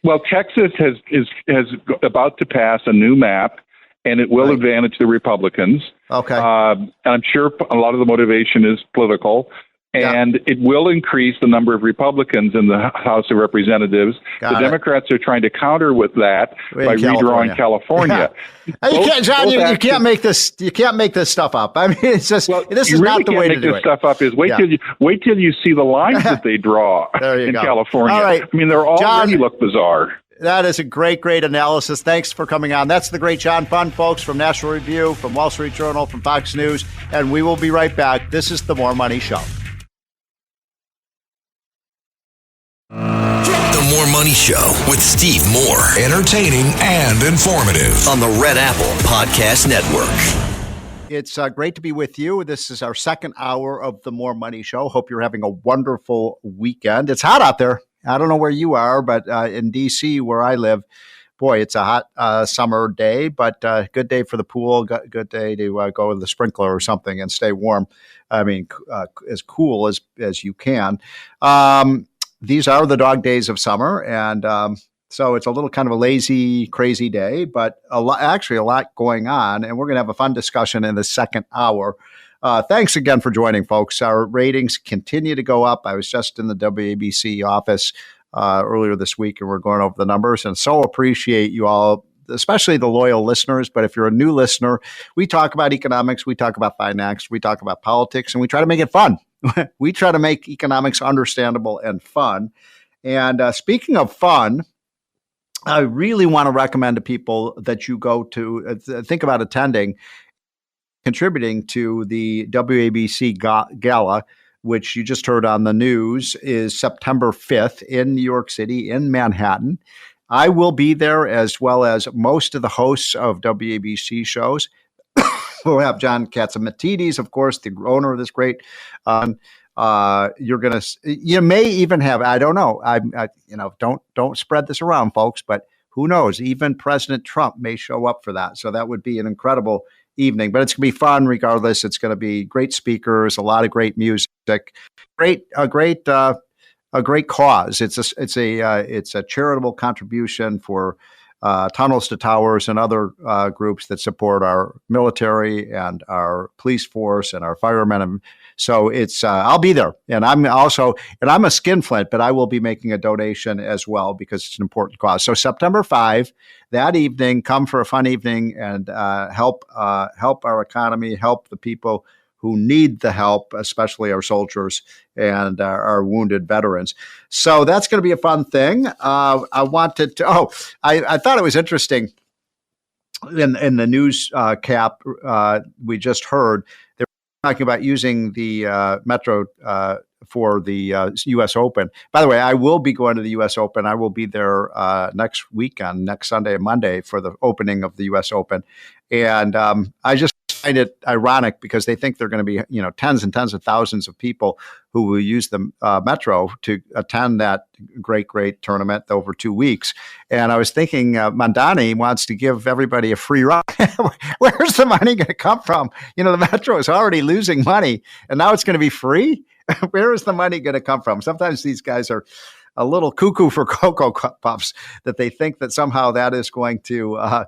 Well, Texas is about to pass a new map, and it will advantage the Republicans. Okay. And I'm sure a lot of the motivation is political, and it will increase the number of Republicans in the House of Representatives. The Democrats are trying to counter with that by redrawing California. You can't make this. You can't make this stuff up. I mean, it's just this is not the way to do it. This stuff up is wait till you see the lines that they draw in California. All right. I mean, they're already look bizarre. That is a great analysis. Thanks for coming on. That's the great John Fund, folks, from National Review, from Wall Street Journal, from Fox News, and we will be right back. This is the More Money Show. The More Money Show with Steve Moore. Entertaining and informative on the Red Apple Podcast Network. It's great to be with you. This is our second hour of the More Money Show. Hope you're having a wonderful weekend. It's hot out there. I don't know where you are, but in D.C., where I live, boy, it's a hot summer day, but good day for the pool, good day to go with the sprinkler or something and stay warm. I mean, as cool as you can. These are the dog days of summer, and so it's a little kind of a lazy, crazy day, but actually a lot going on, and we're going to have a fun discussion in the second hour. Thanks again for joining, folks. Our ratings continue to go up. I was just in the WABC office earlier this week, and we're going over the numbers, and so appreciate you all, especially the loyal listeners. But if you're a new listener, we talk about economics, we talk about finance, we talk about politics, and we try to make it fun. We try to make economics understandable and fun. And speaking of fun, I really want to recommend to people that you go to think about attending, contributing to the WABC Gala, which you just heard on the news, is September 5th in New York City, in Manhattan. I will be there, as well as most of the hosts of WABC shows. We'll have John Catsimatidis, of course, the owner of this great. You may even have, I don't know, don't spread this around, folks, but who knows? Even President Trump may show up for that. So that would be an incredible evening, but it's going to be fun regardless. It's going to be great speakers, a lot of great music, a great cause. It's a charitable contribution for Tunnels to Towers and other groups that support our military and our police force and our firemen. And so I'll be there, and I'm a skinflint, but I will be making a donation as well because it's an important cause. So September 5, that evening, come for a fun evening and help our economy, help the people who need the help, especially our soldiers and our wounded veterans. So that's going to be a fun thing. I thought it was interesting in the news cap we just heard, they were talking about using the Metro for the U.S. Open. By the way, I will be going to the U.S. Open. I will be there next weekend, next Sunday and Monday for the opening of the U.S. Open. And I just find it ironic because they think they're going to be, tens and tens of thousands of people who will use the Metro to attend that great tournament over 2 weeks. And I was thinking Mamdani wants to give everybody a free ride. Where's the money going to come from? The Metro is already losing money, and now it's going to be free. Where is the money going to come from? Sometimes these guys are a little cuckoo for Cocoa Puffs, that they think that somehow that is going to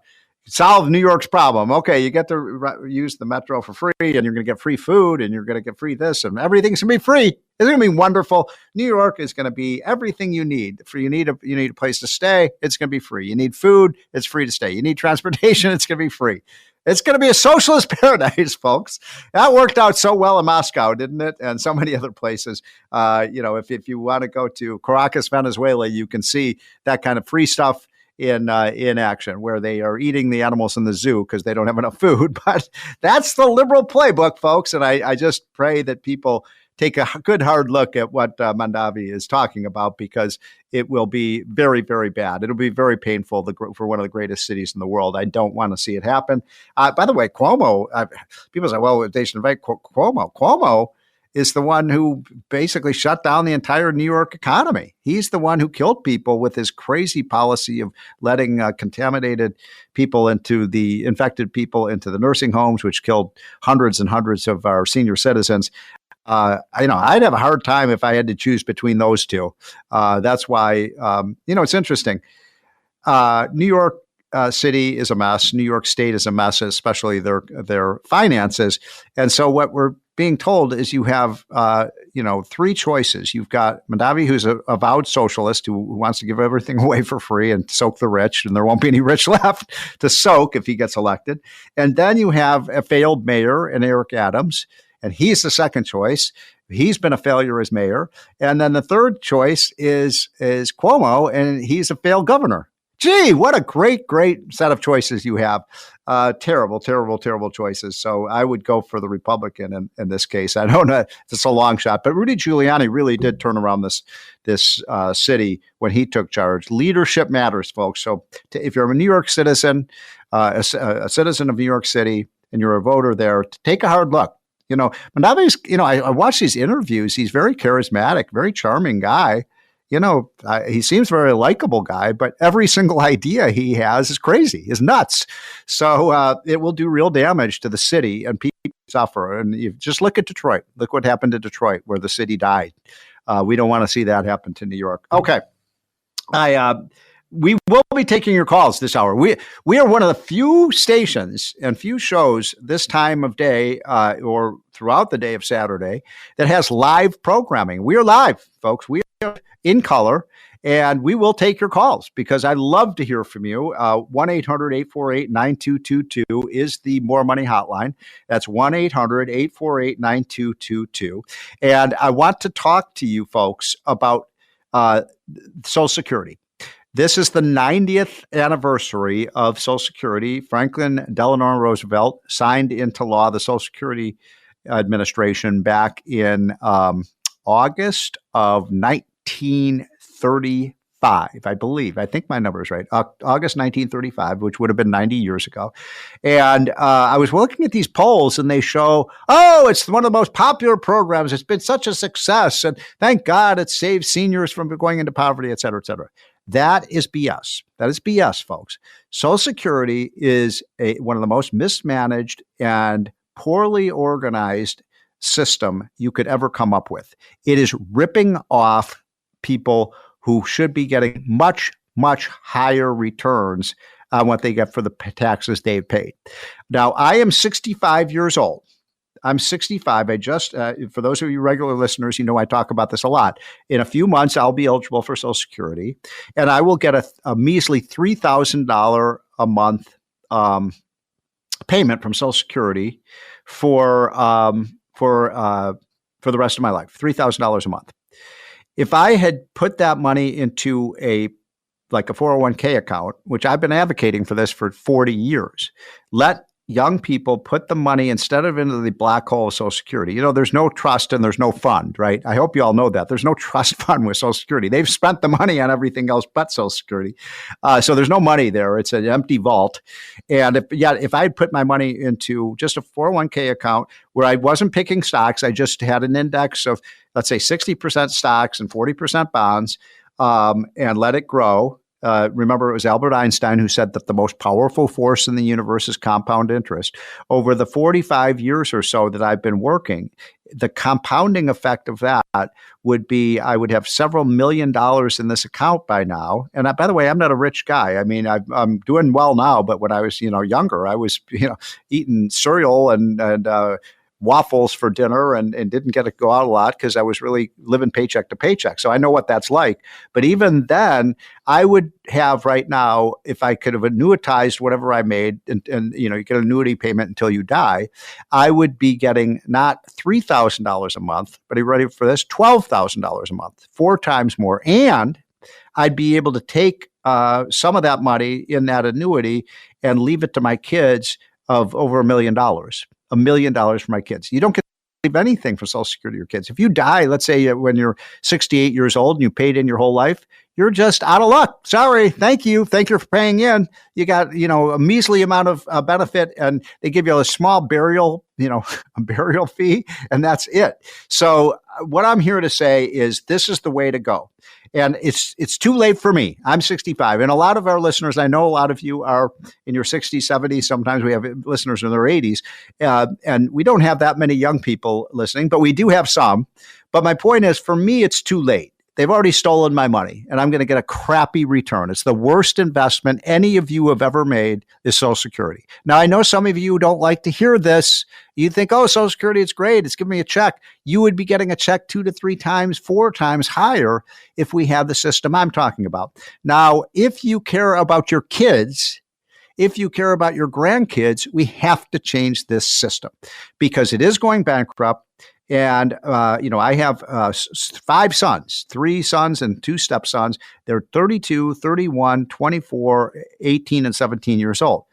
solve New York's problem. Okay, you get to use the Metro for free, and you're going to get free food, and you're going to get free this, and everything's going to be free. It's going to be wonderful. New York is going to be everything you need. You need a place to stay, it's going to be free. You need food, it's free to stay. You need transportation, it's going to be free. It's going to be a socialist paradise, folks. That worked out so well in Moscow, didn't it? And so many other places. If you want to go to Caracas, Venezuela, you can see that kind of free stuff in action, where they are eating the animals in the zoo because they don't have enough food. But that's the liberal playbook, folks. And I just pray that people take a good hard look at what Mamdani is talking about, because it will be very, very bad. It'll be very painful for one of the greatest cities in the world. I don't want to see it happen. By the way, Cuomo, people say, well, they should invite Cuomo. Cuomo is the one who basically shut down the entire New York economy. He's the one who killed people with his crazy policy of letting contaminated people infected people into the nursing homes, which killed hundreds and hundreds of our senior citizens. I'd have a hard time if I had to choose between those two. That's why, it's interesting. New York City is a mess. New York State is a mess, especially their finances. And so what we're being told is you have, three choices. You've got Mamdani, who's a avowed socialist who wants to give everything away for free and soak the rich, and there won't be any rich left to soak if he gets elected. And then you have a failed mayor in Eric Adams, and he's the second choice. He's been a failure as mayor. And then the third choice is Cuomo, and he's a failed governor. Gee, what a great set of choices you have. Terrible choices. So I would go for the Republican in this case. I don't know. It's a long shot, but Rudy Giuliani really did turn around this city when he took charge. Leadership matters, folks. So if you're a New York citizen, a citizen of New York City, and you're a voter there, to take a hard look. Mandavi's, I watch these interviews. He's very charismatic, very charming guy. He seems very likable guy, but every single idea he has is crazy, is nuts. So it will do real damage to the city, and people suffer. And you just look at Detroit. Look what happened to Detroit, where the city died. We don't want to see that happen to New York. Okay. We will be taking your calls this hour. We are one of the few stations and few shows this time of day or throughout the day of Saturday that has live programming. We are live, folks. We are in color, and we will take your calls because I love to hear from you. 1-800-848-9222 is the More Money hotline. That's 1-800-848-9222. And I want to talk to you folks about Social Security. This is the 90th anniversary of Social Security. Franklin Delano Roosevelt signed into law the Social Security Administration back in August of 1935, I believe. I think my number is right. August 1935, which would have been 90 years ago. And I was looking at these polls, and they show, it's one of the most popular programs. It's been such a success. And thank God it saved seniors from going into poverty, et cetera, et cetera. That is BS. That is BS, folks. Social Security is one of the most mismanaged and poorly organized system you could ever come up with. It is ripping off people who should be getting much, much higher returns on what they get for the taxes they've paid. Now, I am 65 years old. I'm 65. I just, for those of you regular listeners, I talk about this a lot. In a few months, I'll be eligible for Social Security, and I will get a measly $3,000 a month payment from Social Security for the rest of my life. $3,000 a month. If I had put that money into a 401k account, which I've been advocating for this for 40 years, let young people put the money instead of into the black hole of Social Security. There's no trust and there's no fund, right? I hope you all know that. There's no trust fund with Social Security. They've spent the money on everything else but Social Security. So there's no money there. It's an empty vault. And if I had put my money into just a 401k account where I wasn't picking stocks, I just had an index of, let's say, 60% stocks and 40% bonds, and let it grow. Remember, it was Albert Einstein who said that the most powerful force in the universe is compound interest. Over the 45 years or so that I've been working, the compounding effect of that would be I would have several $1 million in this account by now. And by the way, I'm not a rich guy. I mean, I'm doing well now, but when I was, younger, I was, eating cereal and waffles for dinner and didn't get to go out a lot because I was really living paycheck to paycheck. So I know what that's like. But even then, I would have right now, if I could have annuitized whatever I made, and you get an annuity payment until you die, I would be getting not $3,000 a month, but are you ready for this? $12,000 a month, 4 times more. And I'd be able to take some of that money in that annuity and leave it to my kids of over $1 million. $1 million for my kids. You don't get to leave anything for Social Security to your kids. If you die, let's say when you're 68 years old and you paid in your whole life, you're just out of luck. Sorry. Thank you. Thank you for paying in. You got, a measly amount of benefit, and they give you a small burial, a burial fee, and that's it. So what I'm here to say is this is the way to go. And it's too late for me. I'm 65. And a lot of our listeners, I know a lot of you are in your 60s, 70s. Sometimes we have listeners in their 80s. And we don't have that many young people listening, but we do have some. But my point is, for me, it's too late. They've already stolen my money, and I'm going to get a crappy return. It's the worst investment any of you have ever made is Social Security. Now, I know some of you don't like to hear this. You think, Social Security, it's great. It's giving me a check. You would be getting a check 2 to 3 times, 4 times higher if we had the system I'm talking about. Now, if you care about your kids, if you care about your grandkids, we have to change this system because it is going bankrupt. And, I have 5 sons, 3 sons and 2 stepsons. They're 32, 31, 24, 18, and 17 years old.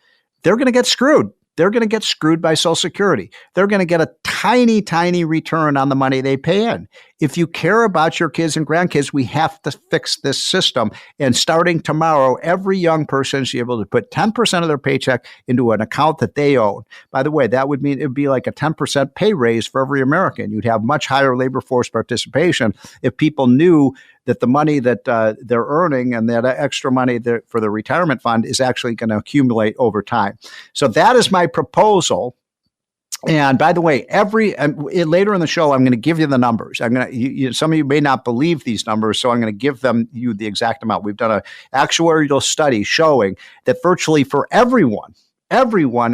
They're going to get screwed. They're going to get screwed by Social Security. They're going to get a tiny, tiny return on the money they pay in. If you care about your kids and grandkids, we have to fix this system. And starting tomorrow, every young person should be able to put 10% of their paycheck into an account that they own. By the way, that would mean it would be like a 10% pay raise for every American. You'd have much higher labor force participation if people knew that the money that they're earning and that extra money for the retirement fund is actually going to accumulate over time. So that is my proposal. And by the way, later in the show, I'm going to give you the numbers. Some of you may not believe these numbers, so I'm going to give you the exact amount. We've done an actuarial study showing that virtually for everyone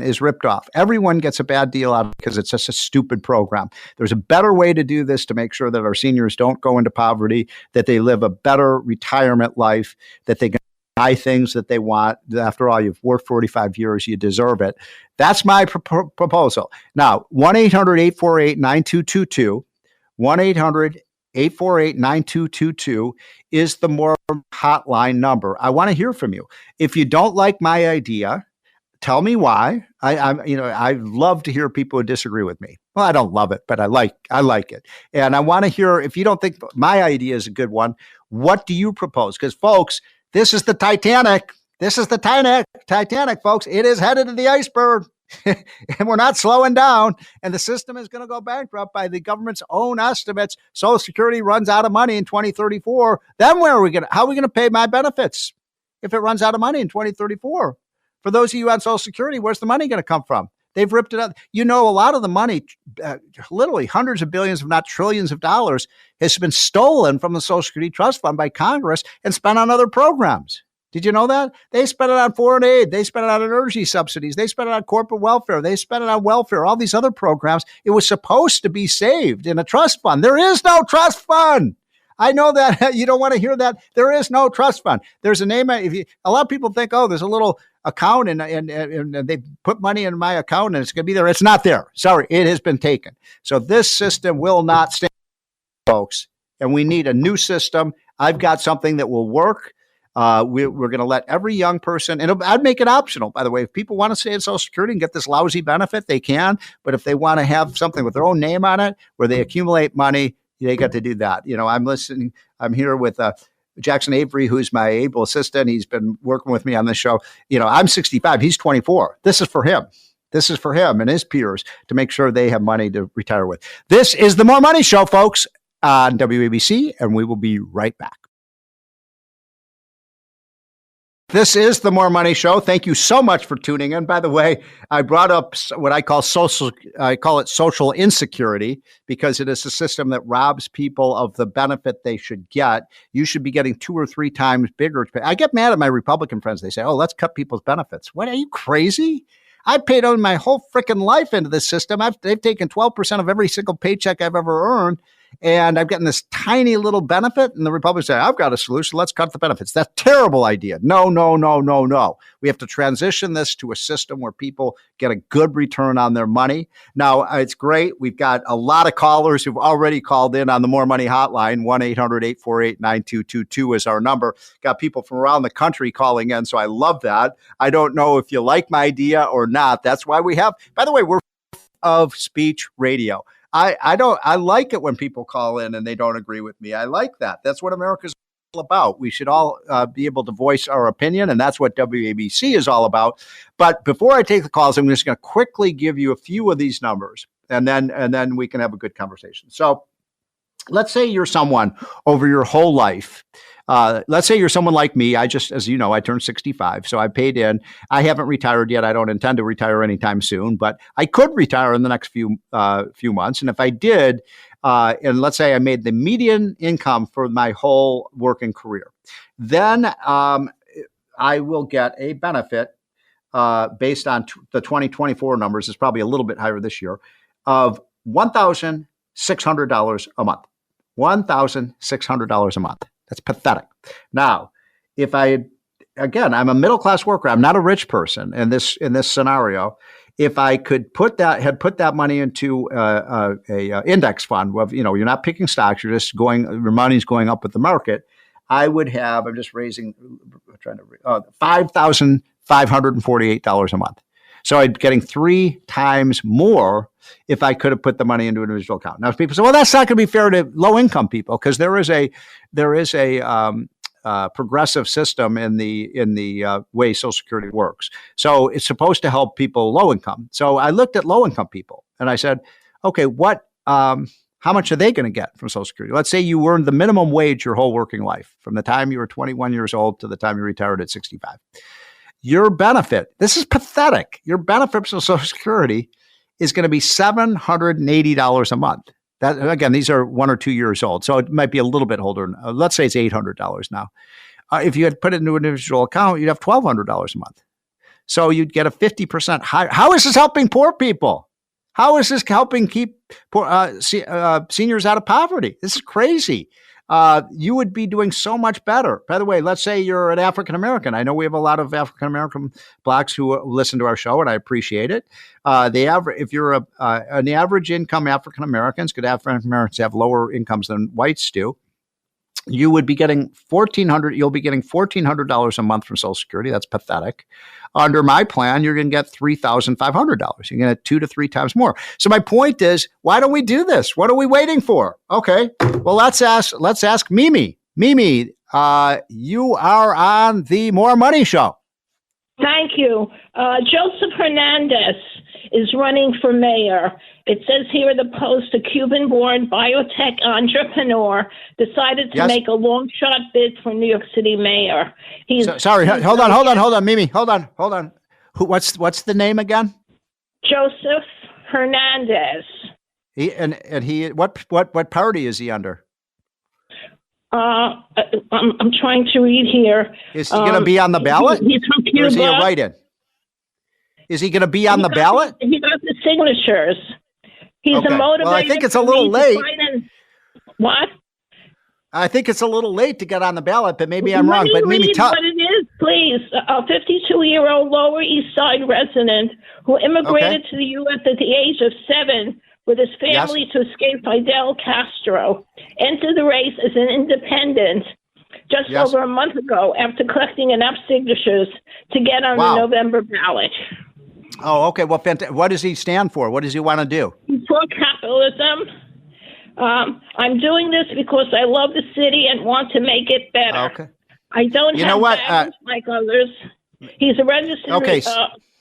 is ripped off. Everyone gets a bad deal out of it because it's just a stupid program. There's a better way to do this to make sure that our seniors don't go into poverty, that they live a better retirement life, that they can buy things that they want. After all, you've worked 45 years, you deserve it. That's my proposal. Now, 1-800-848-9222, 1-800-848-9222 is the More hotline number. I want to hear from you. If you don't like my idea, tell me why. I love to hear people who disagree with me. Well, I don't love it, but I like it. And I want to hear, if you don't think my idea is a good one, what do you propose? Because folks, this is the Titanic. This is the Titanic, folks. It is headed to the iceberg. And we're not slowing down. And the system is going to go bankrupt by the government's own estimates. Social Security runs out of money in 2034. Then how are we going to pay my benefits if it runs out of money in 2034? For those of you on Social Security, where's the money going to come from? They've ripped it up. A lot of the money, literally hundreds of billions, if not trillions of dollars, has been stolen from the Social Security Trust Fund by Congress and spent on other programs. Did you know that? They spent it on foreign aid. They spent it on energy subsidies. They spent it on corporate welfare. They spent it on welfare, all these other programs. It was supposed to be saved in a trust fund. There is no trust fund. I know that you don't want to hear that. There is no trust fund. There's a name. A lot of people think, there's a little account and they put money in my account and it's going to be there. It's not there. Sorry, it has been taken. So this system will not stand, folks. And we need a new system. I've got something that will work. We're going to let every young person, and I'd make it optional, by the way. If people want to stay in Social Security and get this lousy benefit, they can. But if they want to have something with their own name on it, where they accumulate money, they got to do that. I'm here with Jackson Avery, who's my able assistant. He's been working with me on this show. I'm 65. He's 24. This is for him. This is for him and his peers to make sure they have money to retire with. This is the More Money Show, folks, on WABC, and we will be right back. This is the More Money Show. Thank you so much for tuning in. By the way, I brought up what I call it social insecurity, because it is a system that robs people of the benefit they should get. You should be getting 2 or 3 times bigger. I get mad at my Republican friends. They say, let's cut people's benefits. What, are you crazy? I paid on my whole freaking life into this system. They've taken 12% of every single paycheck I've ever earned. And I'm getting this tiny little benefit. And the Republicans say, I've got a solution. Let's cut the benefits. That's a terrible idea. No. We have to transition this to a system where people get a good return on their money. Now, it's great. We've got a lot of callers who've already called in on the More Money hotline. 1-800-848-9222 is our number. Got people from around the country calling in. So I love that. I don't know if you like my idea or not. That's why we have, by the way, we're of speech radio. I like it when people call in and they don't agree with me. I like that. That's what America's all about. We should all be able to voice our opinion, and that's what WABC is all about. But before I take the calls, I'm just going to quickly give you a few of these numbers, and then we can have a good conversation. So let's say you're someone over your whole life. Let's say you're someone like me. As you know, I turned 65, so I paid in. I haven't retired yet. I don't intend to retire anytime soon, but I could retire in the next few months. And if I did, and let's say I made the median income for my whole working career, then I will get a benefit based on the 2024 numbers. It's probably a little bit higher this year, of $1,600 a month. $1,600 a month. That's pathetic. Now, if I'm a middle-class worker. I'm not a rich person in this scenario. If I could had put that money into a index fund, you're not picking stocks, your money's going up with the market. I would have, $5,548 a month. So I'd be getting 3 times more if I could have put the money into an individual account. Now, people say, well, that's not going to be fair to low income people, because there is a progressive system in the way Social Security works. So it's supposed to help people low income. So I looked at low income people and I said, okay, how much are they going to get from Social Security? Let's say you earned the minimum wage your whole working life, from the time you were 21 years old to the time you retired at 65. Your benefit, this is pathetic. Your benefit from Social Security is going to be $780 a month. That, again, these are 1 or 2 years old, so it might be a little bit older. Let's say it's $800 now. If you had put it into an individual account, you'd have $1,200 a month. So you'd get a 50% higher. How is this helping poor people? How is this helping keep seniors out of poverty? This is crazy. You would be doing so much better. By the way, let's say you're an African American. I know we have a lot of African American blacks who listen to our show, and I appreciate it. If you're an average income African Americans, because African Americans have lower incomes than whites do, you would be getting $1,400. You'll be getting $1,400 a month from Social Security. That's pathetic. Under my plan, you're going to get $3,500. You're going to get 2 to 3 times more. So my point is, why don't we do this? What are we waiting for? Okay, well, let's ask Mimi. Mimi, you are on the More Money Show. Thank you. Joseph Hernandez is running for mayor. It says here in the Post, a Cuban-born biotech entrepreneur decided to make a long-shot bid for New York City mayor. Hold on, Mimi, hold on. What's the name again? Joseph Hernandez. What party is he under? I'm trying to read here. Is he going to be on the ballot? He's from Cuba. Or is he a write-in? Is he going to be on the ballot? He got the signatures. He's a motivator. Well, I think it's a little late. What? I think it's a little late to get on the ballot, but maybe I'm wrong. But Mimi, what it is, please. A 52-year-old Lower East Side resident who immigrated to the U.S. at the age of 7 with his family to escape Fidel Castro, entered the race as an independent just over a month ago after collecting enough signatures to get on the November ballot. Oh, okay. Well, what does he stand for? What does he want to do? He's for capitalism. I'm doing this because I love the city and want to make it better. Okay. I don't have values like others. He's a registered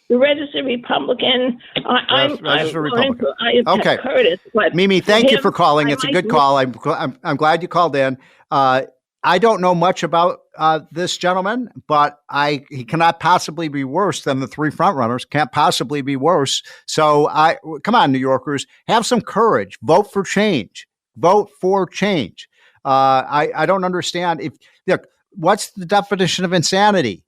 the registered Republican. I'm Republican. Okay. Curtis, Mimi, thank you for calling. It's a good call. I'm glad you called in. I don't know much about this gentleman, but he cannot possibly be worse than the 3 frontrunners. Can't possibly be worse. So come on, New Yorkers, have some courage. Vote for change. Vote for change. I don't understand. What's the definition of insanity?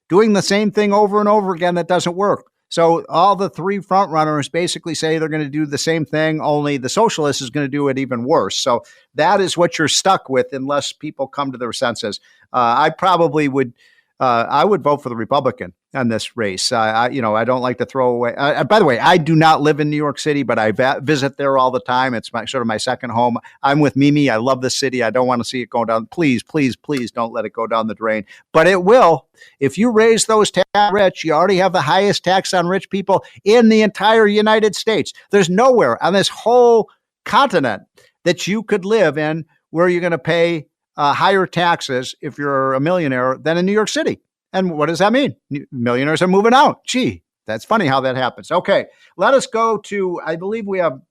Doing the same thing over and over again that doesn't work. So all the 3 frontrunners basically say they're going to do the same thing, only the socialist is going to do it even worse. So that is what you're stuck with unless people come to their senses. I probably would. I would vote for the Republican in this race. I don't like to throw away. By the way, I do not live in New York City, but I visit there all the time. It's sort of my second home. I'm with Mimi. I love the city. I don't want to see it go down. Please, please, please don't let it go down the drain. But it will. If you raise those tax rich, you already have the highest tax on rich people in the entire United States. There's nowhere on this whole continent that you could live in where you're going to pay higher taxes if you're a millionaire than in New York City. And what does that mean? Millionaires are moving out. Gee, that's funny how that happens. Okay, let us go to, I believe we have,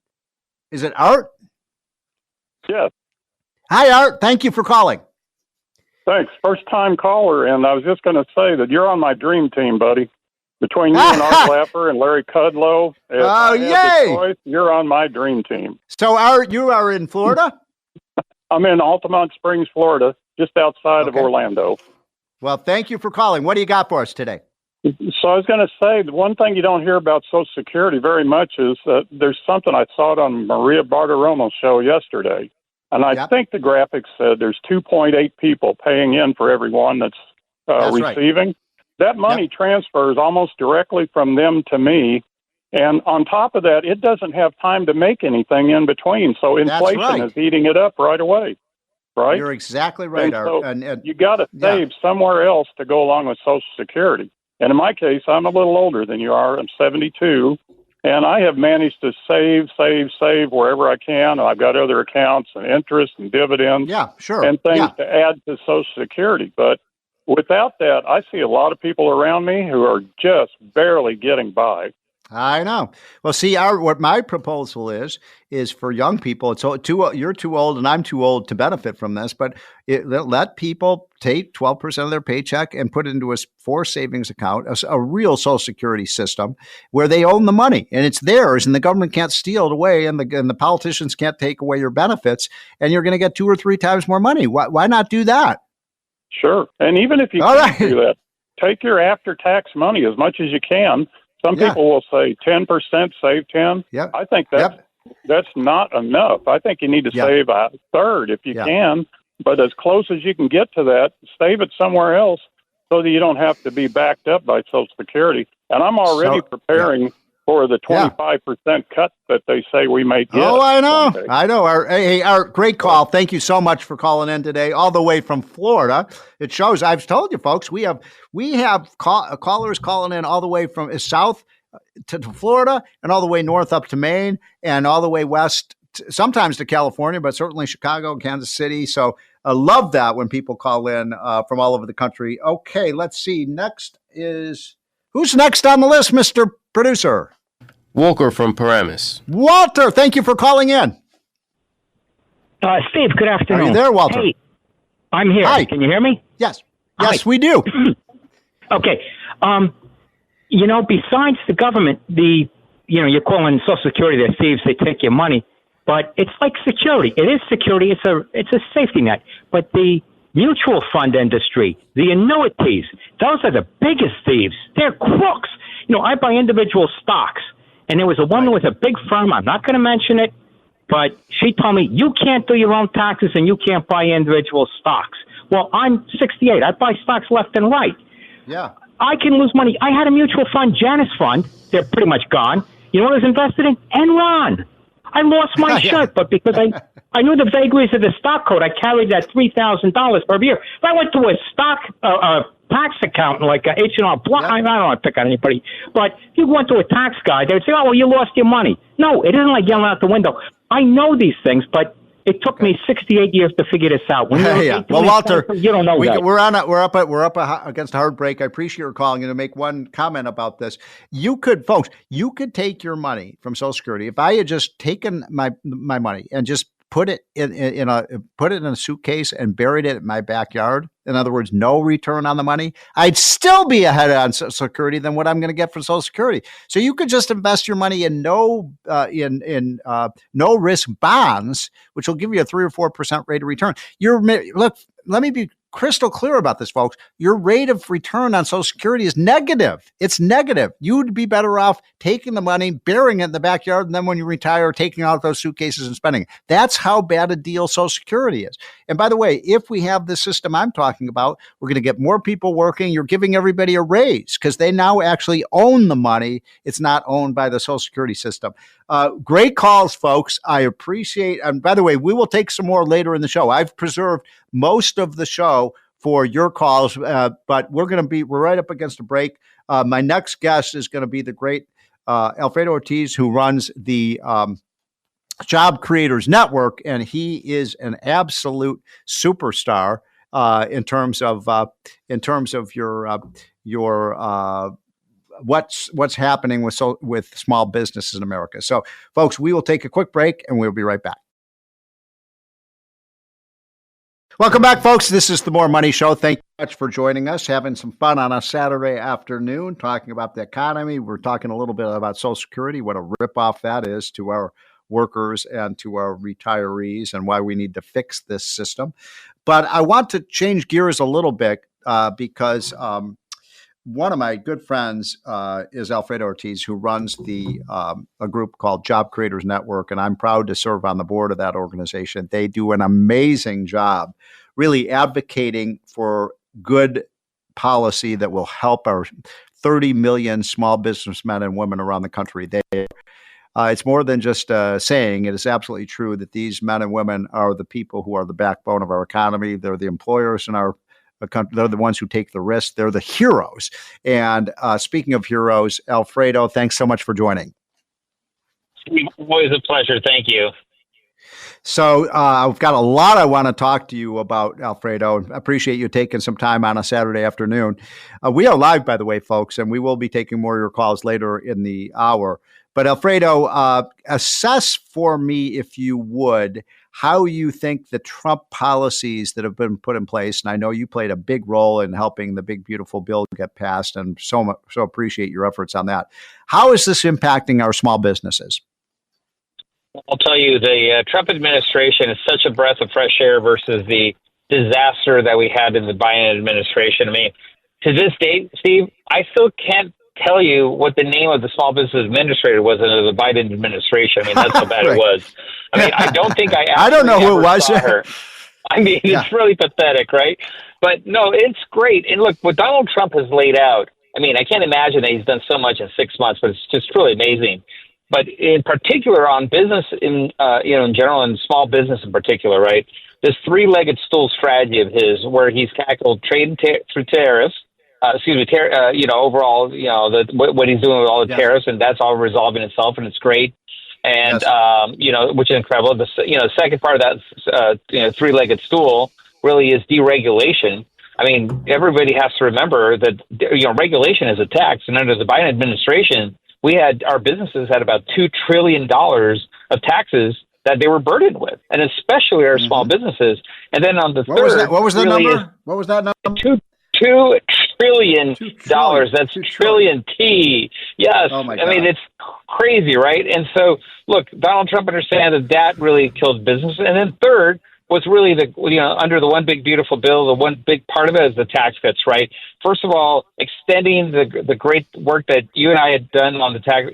is it Art? Yes. Hi, Art. Thank you for calling. Thanks. First time caller. And I was just going to say that you're on my dream team, buddy. Between you and Art Lapper and Larry Kudlow, yay! You're on my dream team. So, Art, you are in Florida? I'm in Altamont Springs, Florida, just outside of Orlando. Well, thank you for calling. What do you got for us today? So I was going to say, the one thing you don't hear about Social Security very much is that there's something I saw it on Maria Bartiromo's show yesterday. And I think the graphic said there's 2.8 people paying in for everyone that's receiving. Right. That money transfers almost directly from them to me. And on top of that, it doesn't have time to make anything in between. So inflation is eating it up right away. Right? You're exactly right, Art. So you got to save somewhere else to go along with Social Security. And in my case, I'm a little older than you are. I'm 72. And I have managed to save wherever I can. I've got other accounts and interest and dividends and things to add to Social Security. But without that, I see a lot of people around me who are just barely getting by. I know. Well, see, what my proposal is for young people. You're too old and I'm too old to benefit from this, but let people take 12% of their paycheck and put it into a forced savings account, a real Social Security system where they own the money and it's theirs, and the government can't steal it away, and the politicians can't take away your benefits, and you're going to get 2 or 3 times more money. Why not do that? Sure, and even if you can't do that, take your after-tax money as much as you can. Some people will say 10%, save 10. Yep. I think that's not enough. I think you need to save a third if you can, but as close as you can get to that, save it somewhere else so that you don't have to be backed up by Social Security. And I'm already preparing for the 25% cut that they say we may get. Oh, I know. Someday. I know. Our great call. Thank you so much for calling in today, all the way from Florida. It shows. I've told you, folks, we have callers calling in all the way from south to Florida and all the way north up to Maine and all the way west, sometimes to California, but certainly Chicago, Kansas City. So I love that when people call in from all over the country. Okay, let's see. Who's next on the list, Mr. Producer? Walker from Paramus. Walter, thank you for calling in. Steve, good afternoon. Are you there, Walter? Hey, I'm here. Hi. Can you hear me? Yes. Yes, we do. Okay. Besides the government, you're calling Social Security the thieves, they take your money, but it's like security. It is security. It's a safety net. But the mutual fund industry, the annuities, those are the biggest thieves. They're crooks. I buy individual stocks, and there was a woman with a big firm. I'm not going to mention it, but she told me, you can't do your own taxes and you can't buy individual stocks. Well, I'm 68. I buy stocks left and right. Yeah. I can lose money. I had a mutual fund, Janus Fund. They're pretty much gone. You know what I was invested in? Enron. I lost my shirt, but because I knew the vagaries of the stock code, I carried that $3,000 per year. If I went to a stock tax accountant like H&R Block, I don't want to pick on anybody, but if you went to a tax guy, they would say, oh, well, you lost your money. No, it isn't like yelling out the window. I know these things, but it took me 68 years to figure this out. When Well, Walter, you don't know that. We're up against a hard break. I appreciate your calling, and to make one comment about this. You could take your money from Social Security. If I had just taken my money and just put it in a suitcase and buried it in my backyard, in other words, no return on the money, I'd still be ahead on Social Security than what I'm going to get from Social Security. So you could just invest your money in no risk bonds, which will give you a 3 or 4% rate of return. Let me be crystal clear about this, folks. Your rate of return on Social Security is negative. It's negative. You'd be better off taking the money, burying it in the backyard, and then when you retire, taking out those suitcases and spending it. That's how bad a deal Social Security is. And by the way, if we have the system I'm talking about, we're going to get more people working. You're giving everybody a raise because they now actually own the money. It's not owned by the Social Security system. Great calls, folks. I appreciate. And by the way, we will take some more later in the show. I've preserved most of the show for your calls, but we're right up against a break. My next guest is going to be the great Alfredo Ortiz, who runs the Job Creators Network, and he is an absolute superstar in terms of your what's happening with small businesses in America. So, folks, we will take a quick break, and we'll be right back. Welcome back, folks. This is the More Money Show. Thank you much for joining us, having some fun on a Saturday afternoon, talking about the economy. We're talking a little bit about Social Security, what a ripoff that is to our workers and to our retirees, and why we need to fix this system. But I want to change gears a little bit because one of my good friends is Alfredo Ortiz, who runs a group called Job Creators Network, and I'm proud to serve on the board of that organization. They do an amazing job really advocating for good policy that will help our 30 million small businessmen and women around the country. It's more than just saying. It is absolutely true that these men and women are the people who are the backbone of our economy. They're the employers in our They're the ones who take the risk. They're the heroes. And speaking of heroes, Alfredo, thanks so much for joining. Always a pleasure. Thank you. So I've got a lot I want to talk to you about, Alfredo. I appreciate you taking some time on a Saturday afternoon. We are live, by the way, folks, and we will be taking more of your calls later in the hour. But Alfredo, assess for me, if you would, how you think the Trump policies that have been put in place, and I know you played a big role in helping the big, beautiful bill get passed, and so appreciate your efforts on that. How is this impacting our small businesses? I'll tell you, the Trump administration is such a breath of fresh air versus the disaster that we had in the Biden administration. I mean, to this date, Steve, I still can't tell you what the name of the small business administrator was under the Biden administration. I mean, that's how bad right. it was. I mean, I don't think I don't know who it was. Saw her. I mean, it's really pathetic, right? But no, it's great. And look, what Donald Trump has laid out, I mean, I can't imagine that he's done so much in 6 months, but it's just really amazing. But in particular on business in general and small business in particular, right? This three-legged stool strategy of his where he's tackled trade through tariffs, overall, what he's doing with all the tariffs, and that's all resolving itself, and it's great. And, which is incredible. The second part of that, three-legged stool really is deregulation. I mean, everybody has to remember that, regulation is a tax, and under the Biden administration, our businesses had about $2 trillion of taxes that they were burdened with, and especially our small businesses. And then on the third, what was the number? What was that number? $2 trillion. That's trillion T. Yes. Oh my God. I mean, it's crazy, right? And so, look, Donald Trump understands that really kills business. And then third was really under the one big beautiful bill, the one big part of it is the tax cuts, right? First of all, extending the great work that you and I had done on the tax,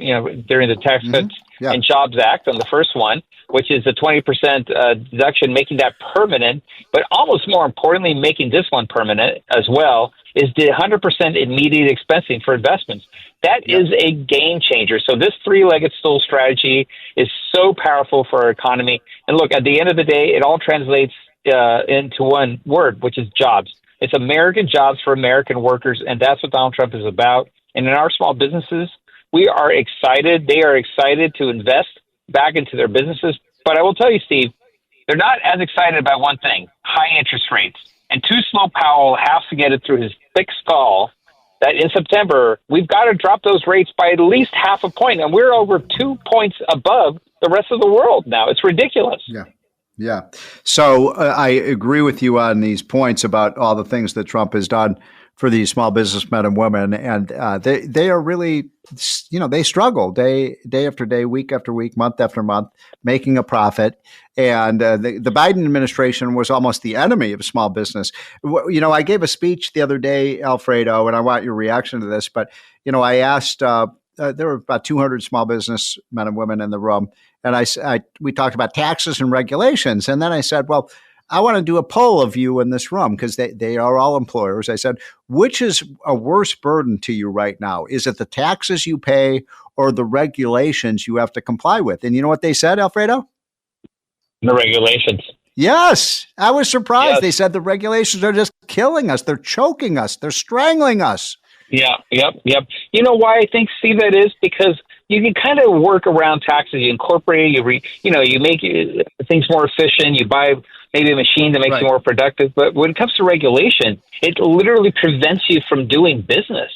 during the Tax Cuts and Jobs Act on the first one, which is the 20% deduction, making that permanent, but almost more importantly, making this one permanent as well, is the 100% immediate expensing for investments. That is a game changer. So this three-legged stool strategy is so powerful for our economy. And look, at the end of the day, it all translates into one word, which is jobs. It's American jobs for American workers, and that's what Donald Trump is about. And in our small businesses, we are excited. They are excited to invest back into their businesses. But I will tell you, Steve, they're not as excited about one thing, high interest rates. And Too Slow Powell has to get it through his thick skull that in September, we've got to drop those rates by at least half a point. And we're over 2 points above the rest of the world now. It's ridiculous. Yeah. So I agree with you on these points about all the things that Trump has done for these small businessmen and women. And they are really, they struggle day after day, week after week, month after month, making a profit. And the Biden administration was almost the enemy of small business. I gave a speech the other day, Alfredo, and I want your reaction to this. But, I asked, there were about 200 small business men and women in the room. And we talked about taxes and regulations. And then I said, well, I want to do a poll of you in this room because they are all employers. I said, which is a worse burden to you right now? Is it the taxes you pay or the regulations you have to comply with? And you know what they said, Alfredo? The regulations. Yes. I was surprised. Yes. They said the regulations are just killing us. They're choking us. They're strangling us. Yeah. Yep. You know why I think, Steve, that is? Because you can kind of work around taxes. You incorporate, you make things more efficient. You buy maybe a machine that makes you more productive. But when it comes to regulation, it literally prevents you from doing business.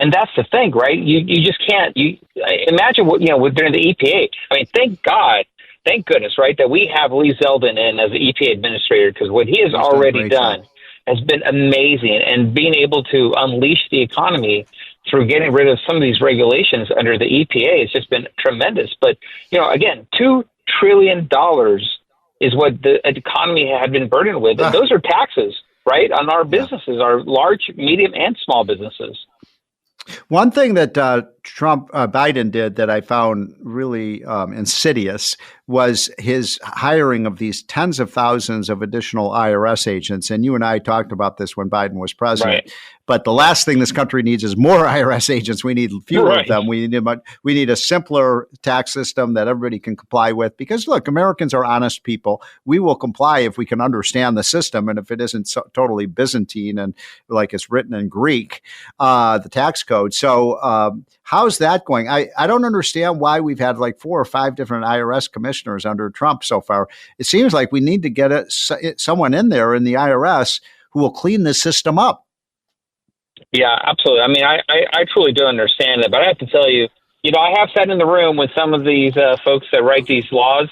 And that's the thing, right? You just can't. Imagine what, during the EPA. I mean, thank goodness, right, that we have Lee Zeldin in as the EPA administrator, because what he has already done has been amazing. And being able to unleash the economy through getting rid of some of these regulations under the EPA has just been tremendous. But, again, $2 trillion is what the economy had been burdened with. And those are taxes, right, on our businesses, our large, medium, and small businesses. One thing that Biden did that I found really insidious was his hiring of these tens of thousands of additional IRS agents. And you and I talked about this when Biden was president. Right. But the last thing this country needs is more IRS agents. We need fewer of them. We need a simpler tax system that everybody can comply with. Because, look, Americans are honest people. We will comply if we can understand the system. And if it isn't totally Byzantine and like it's written in Greek, the tax code. So how's that going? I don't understand why we've had like 4 or 5 different IRS commissioners under Trump so far. It seems like we need to get someone in there in the IRS who will clean this system up. Yeah, absolutely. I mean, I truly do understand it, but I have to tell you, I have sat in the room with some of these folks that write these laws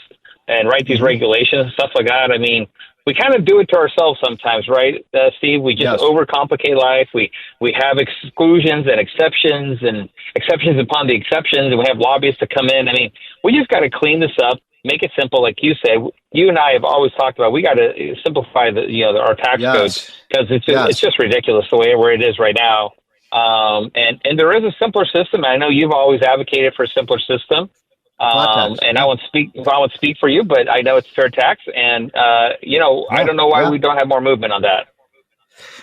and write these regulations and stuff like that. I mean, we kind of do it to ourselves sometimes, right, Steve? We just overcomplicate life. We have exclusions and exceptions upon the exceptions, and we have lobbyists to come in. I mean, we just got to clean this up, make it simple, like you said. You and I have always talked about we got to simplify our tax code because it's just ridiculous the way where it is right now. And there is a simpler system. I know you've always advocated for a simpler system. And I won't speak for you, but I know it's fair tax, and I don't know why we don't have more movement on that.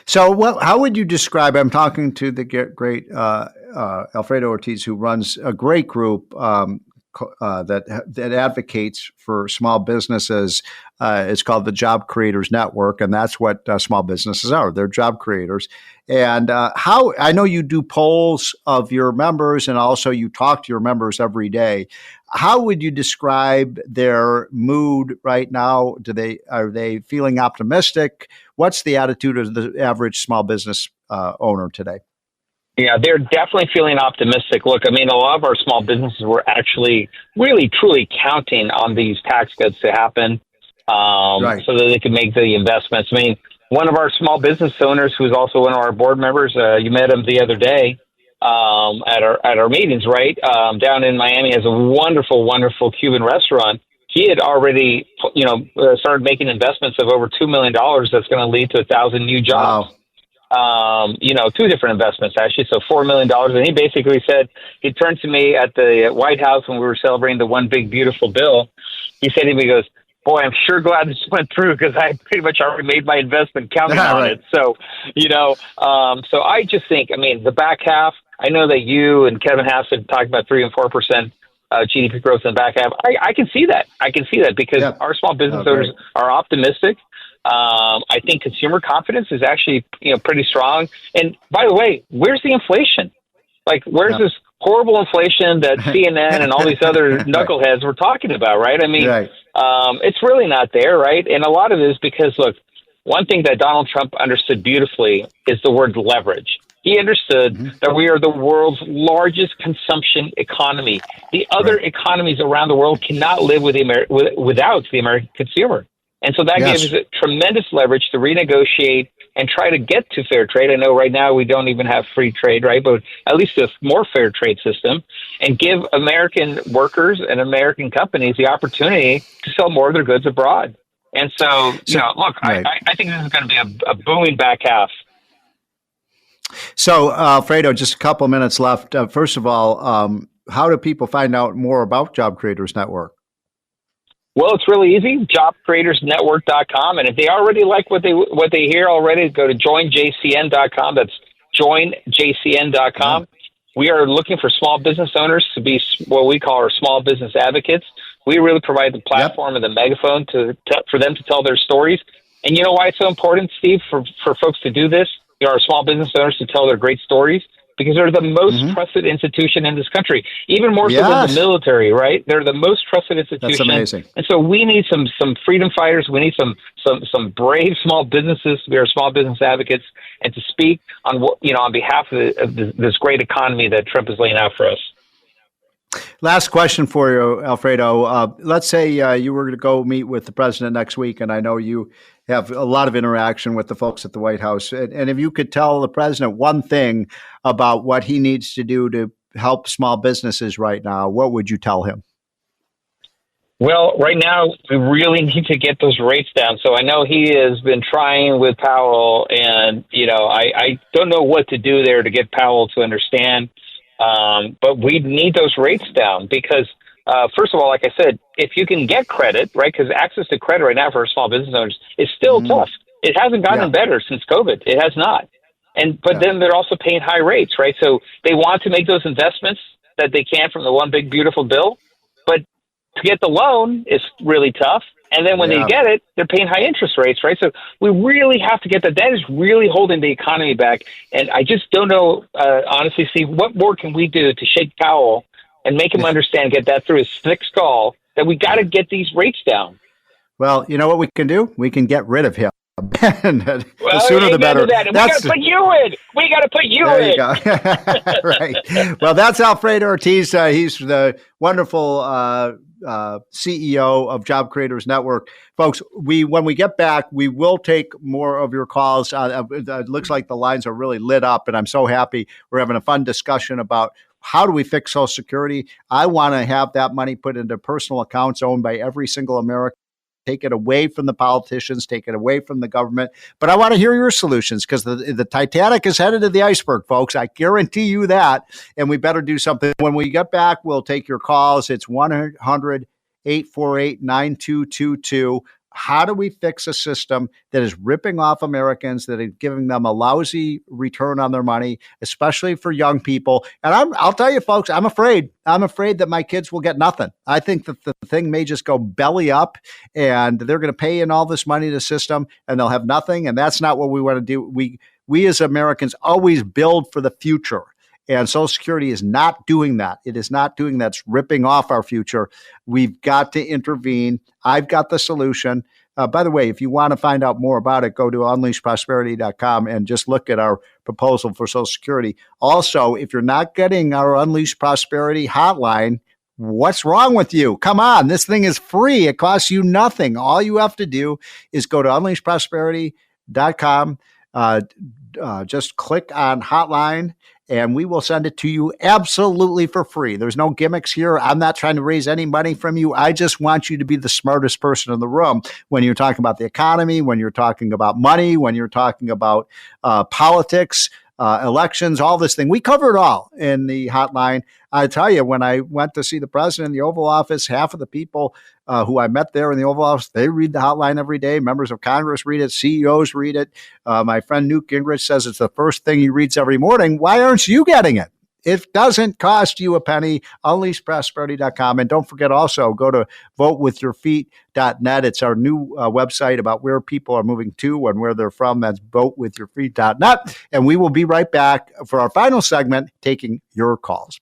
So, how would you describe? I'm talking to the great Alfredo Ortiz, who runs a great group that advocates for small businesses. It's called the Job Creators Network, and that's what small businesses are. They're job creators. And how I know you do polls of your members, and also you talk to your members every day. How would you describe their mood right now? Are they feeling optimistic? What's the attitude of the average small business owner today? Yeah, they're definitely feeling optimistic. Look, I mean, a lot of our small businesses were actually really, truly counting on these tax cuts to happen so that they could make the investments. I mean, one of our small business owners, who's also one of our board members, you met him the other day at our meetings, right, down in Miami, has a wonderful, wonderful Cuban restaurant. He had already, started making investments of over $2 million that's going to lead to 1,000 new jobs. Wow. 2 different investments, actually, so $4 million. And he basically said, he turned to me at the White House when we were celebrating the One Big Beautiful Bill. He said to me, he goes, boy, I'm sure glad this went through because I pretty much already made my investment counting on it. So, so I just think, I mean, the back half, I know that you and Kevin Hassett talked about 3 and 4% GDP growth in the back half. I can see that. I can see that because our small business owners are optimistic. I think consumer confidence is actually, pretty strong. And by the way, where's the inflation? Like, where's this horrible inflation that CNN and all these other knuckleheads were talking about, right? I mean, it's really not there, right? And a lot of it is because, look, one thing that Donald Trump understood beautifully is the word leverage. He understood that we are the world's largest consumption economy. The other economies around the world cannot live without the American consumer. And so that gives it tremendous leverage to renegotiate and try to get to fair trade. I know right now we don't even have free trade, right? But at least a more fair trade system and give American workers and American companies the opportunity to sell more of their goods abroad. And so look, I think this is going to be a booming back half. So, Alfredo, just a couple minutes left. First of all, how do people find out more about Job Creators Network? Well, it's really easy, jobcreatorsnetwork.com. And if they already like what they hear already, go to joinjcn.com. That's joinjcn.com. We are looking for small business owners to be what we call our small business advocates. We really provide the platform and the megaphone for them to tell their stories. And you know why it's so important, Steve, for folks to do this? Our small business owners to tell their great stories because they're the most trusted institution in this country, even more so than the military, right? They're the most trusted institution. That's amazing. And so we need some freedom fighters. We need some brave small businesses to be our small business advocates and to speak on on behalf of this great economy that Trump is laying out for us. Last question for you, Alfredo. Let's say you were going to go meet with the president next week, and I know you have a lot of interaction with the folks at the White House. And if you could tell the president one thing about what he needs to do to help small businesses right now, what would you tell him? Well, right now, we really need to get those rates down. So I know he has been trying with Powell, and, I don't know what to do there to get Powell to understand. But we need those rates down because, first of all, like I said, if you can get credit, right, because access to credit right now for small business owners is still tough. It hasn't gotten better since COVID. It has not. But then they're also paying high rates, right? So they want to make those investments that they can from the one big beautiful bill, but to get the loan is really tough. And then when they get it, they're paying high interest rates, right? So we really have to get that. That is really holding the economy back. And I just don't know, honestly, Steve, what more can we do to shake Powell and make him understand, get that through his thick skull, that we got to get these rates down? Well, you know what we can do? We can get rid of him. The sooner the better. We got to put you in. We got to put you in. You go. Right. Well, that's Alfredo Ortiz. He's the wonderful CEO of Job Creators Network. Folks, when we get back, we will take more of your calls. It looks like the lines are really lit up, and I'm so happy. We're having a fun discussion about how do we fix Social Security. I want to have that money put into personal accounts owned by every single American. Take it away from the politicians, take it away from the government. But I want to hear your solutions because the Titanic is headed to the iceberg, folks. I guarantee you that. And we better do something. When we get back, we'll take your calls. It's 1-800-848-9222. How do we fix a system that is ripping off Americans, that is giving them a lousy return on their money, especially for young people? And I'll tell you, folks, I'm afraid that my kids will get nothing. I think that the thing may just go belly up and they're going to pay in all this money to the system and they'll have nothing. And that's not what we want to do. We as Americans always build for the future. And Social Security is not doing that. It is not doing that. It's ripping off our future. We've got to intervene. I've got the solution. By the way, if you want to find out more about it, go to unleashprosperity.com and just look at our proposal for Social Security. Also, if you're not getting our Unleash Prosperity hotline, what's wrong with you? Come on. This thing is free. It costs you nothing. All you have to do is go to unleashprosperity.com. Just click on hotline and we will send it to you absolutely for free. There's no gimmicks here. I'm not trying to raise any money from you. I just want you to be the smartest person in the room when you're talking about the economy, when you're talking about money, when you're talking about politics, elections, all this thing. We cover it all in the hotline. I tell you, when I went to see the president in the Oval Office, half of the people who I met there in the Oval Office, they read the hotline every day. Members of Congress read it. CEOs read it. My friend Newt Gingrich says it's the first thing he reads every morning. Why aren't you getting it? It doesn't cost you a penny. UnleashProsperity.com. And don't forget also, go to votewithyourfeet.net. It's our new website about where people are moving to and where they're from. That's votewithyourfeet.net. And we will be right back for our final segment, taking your calls.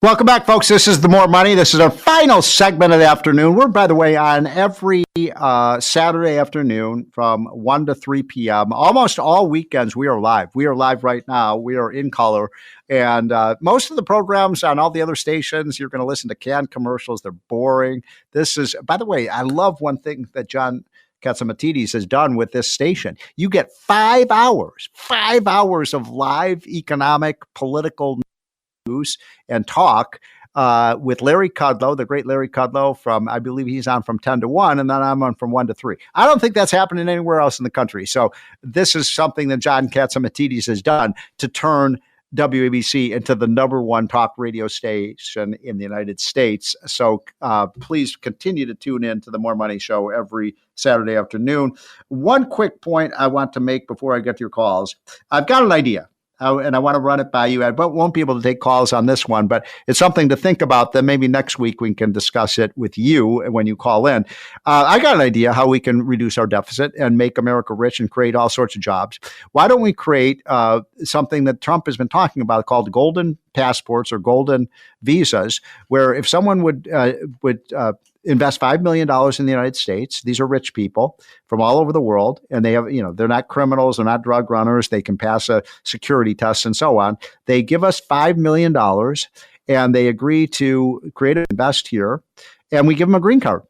Welcome back, folks. This is The More Money. This is our final segment of the afternoon. We're, by the way, on every Saturday afternoon from 1 to 3 p.m. Almost all weekends, we are live. We are live right now. We are in color. And most of the programs on all the other stations, you're going to listen to canned commercials. They're boring. This is, by the way, I love one thing that John Catsimatidis has done with this station. You get 5 hours of live economic, political news and talk with Larry Kudlow, the great Larry Kudlow from, I believe he's on from 10 to 1, and then I'm on from 1 to 3. I don't think that's happening anywhere else in the country. So this is something that John Catsimatidis has done to turn WABC into the number one talk radio station in the United States. So please continue to tune in to the More Money Show every Saturday afternoon. One quick point I want to make before I get to your calls. I've got an idea. And I want to run it by you. I won't be able to take calls on this one, but it's something to think about. Then maybe next week we can discuss it with you when you call in. I got an idea how we can reduce our deficit and make America rich and create all sorts of jobs. Why don't we create something that Trump has been talking about called golden passports or golden visas, where if someone would invest $5 million in the United States. These are rich people from all over the world, and they have, they're not criminals, they're not drug runners. They can pass a security test and so on. They give us $5 million and they agree to create and invest here, and we give them a green card.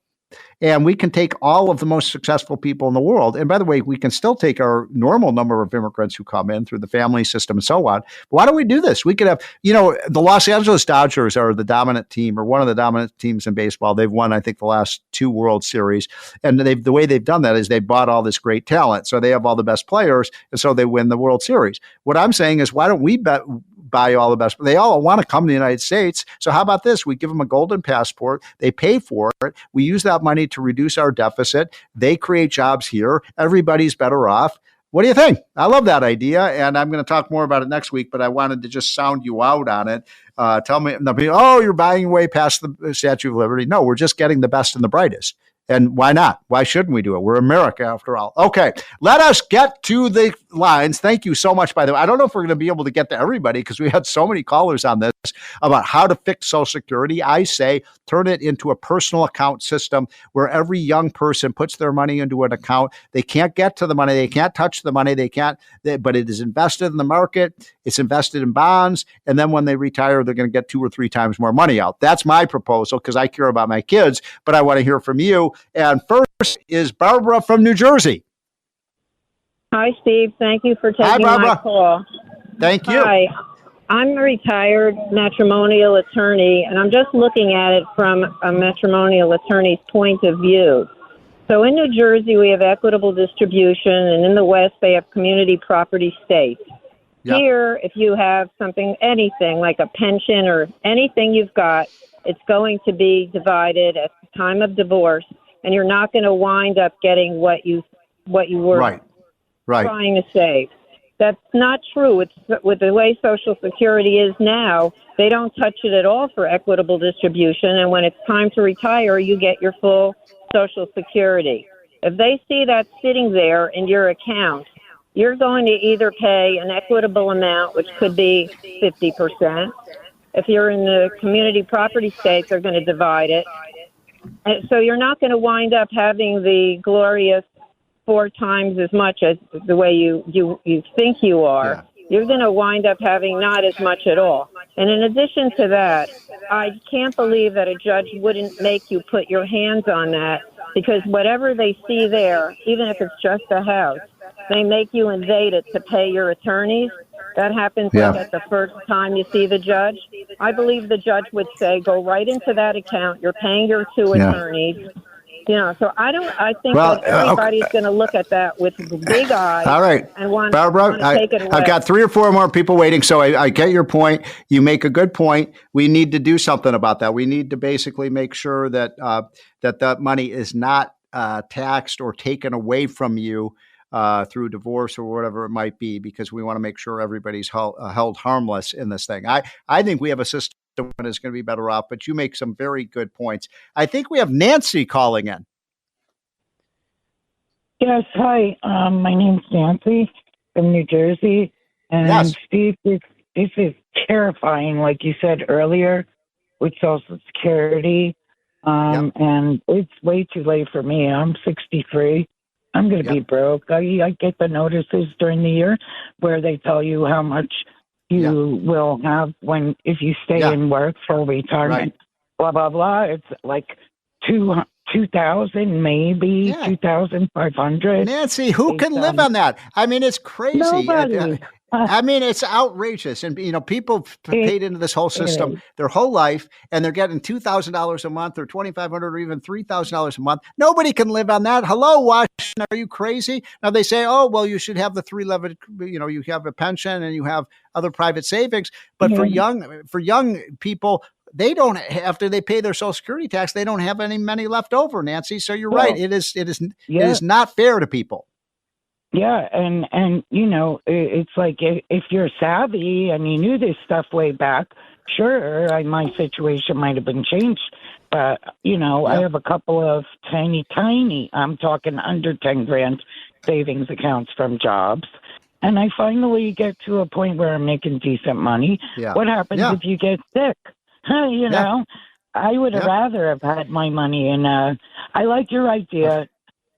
and we can take all of the most successful people in the world. And by the way, we can still take our normal number of immigrants who come in through the family system and so on. But why don't we do this? We could have, the Los Angeles Dodgers are the dominant team, or one of the dominant teams in baseball. They've won, I think, the last 2 World Series. And the way they've done that is they bought all this great talent. So they have all the best players, and so they win the World Series. What I'm saying is, why don't we buy all the best? They all want to come to the United States. So how about this? We give them a golden passport. They pay for it. We use that money to reduce our deficit. They create jobs here. Everybody's better off. What do you think? I love that idea, and I'm going to talk more about it next week, but I wanted to just sound you out on it. Tell me, you're buying way past the Statue of Liberty. No, we're just getting the best and the brightest. And why not? Why shouldn't we do it? We're America, after all. Okay, let us get to the lines. Thank you so much, by the way. I don't know if we're going to be able to get to everybody because we had so many callers on this about how to fix Social Security. I say turn it into a personal account system where every young person puts their money into an account. They can't get to the money. They can't touch the money. But it is invested in the market. It's invested in bonds. And then when they retire, they're going to get 2 or 3 times more money out. That's my proposal because I care about my kids, but I want to hear from you. And first is Barbara from New Jersey. Hi, Steve. Thank you for taking my call. Thank you. Hi. I'm a retired matrimonial attorney, and I'm just looking at it from a matrimonial attorney's point of view. So in New Jersey, we have equitable distribution, and in the West, they have community property states. Yep. Here, if you have anything like a pension or anything you've got, it's going to be divided at the time of divorce, and you're not going to wind up getting what you were trying to save. That's not true. With the way Social Security is now, they don't touch it at all for equitable distribution, and when it's time to retire, you get your full Social Security. If they see that sitting there in your account, you're going to either pay an equitable amount, which could be 50%. If you're in the community property states, they're going to divide it. And so you're not going to wind up having the glorious 4 times as much as the way you think you are. Yeah. You're going to wind up having not as much at all. And in addition to that, I can't believe that a judge wouldn't make you put your hands on that, because whatever they see there, even if it's just a house, they make you invade it to pay your attorneys. That happens at the first time you see the judge. I believe the judge would say, go right into that account. You're paying your 2 attorneys. So I think that everybody's going to look at that with big eyes. All right. And want Barbara, to take it away. I've got 3 or 4 more people waiting, so I get your point. You make a good point. We need to do something about that. We need to basically make sure that that money is not taxed or taken away from you through divorce or whatever it might be, because we want to make sure everybody's held harmless in this thing. I think we have a system that is going to be better off, but you make some very good points. I think we have Nancy calling in. Yes, hi. My name's Nancy from New Jersey. And Steve, this is terrifying, like you said earlier, with Social Security. And it's way too late for me. I'm 63. I'm going to be broke. I get the notices during the year where they tell you how much you will have if you stay in work for retirement, blah, blah, blah. It's like 2,000, maybe 2,500. Nancy, who can live on that? I mean, it's crazy. Nobody. I mean, it's outrageous. And, people paid into this whole system their whole life, and they're getting $2,000 a month or $2,500 or even $3,000 a month. Nobody can live on that. Hello, Washington. Are you crazy? Now they say, oh, well, you should have the 3-level, you have a pension and you have other private savings. But for young people, they don't, after they pay their Social Security tax, they don't have any money left over, Nancy. So you're right. It is not fair to people. Yeah, and it's like if you're savvy and you knew this stuff way back, sure, my situation might have been changed. But, I have a couple of tiny, I'm talking under 10 grand savings accounts from jobs. And I finally get to a point where I'm making decent money. Yeah. What happens if you get sick? I would have rather have had my money. And I like your idea.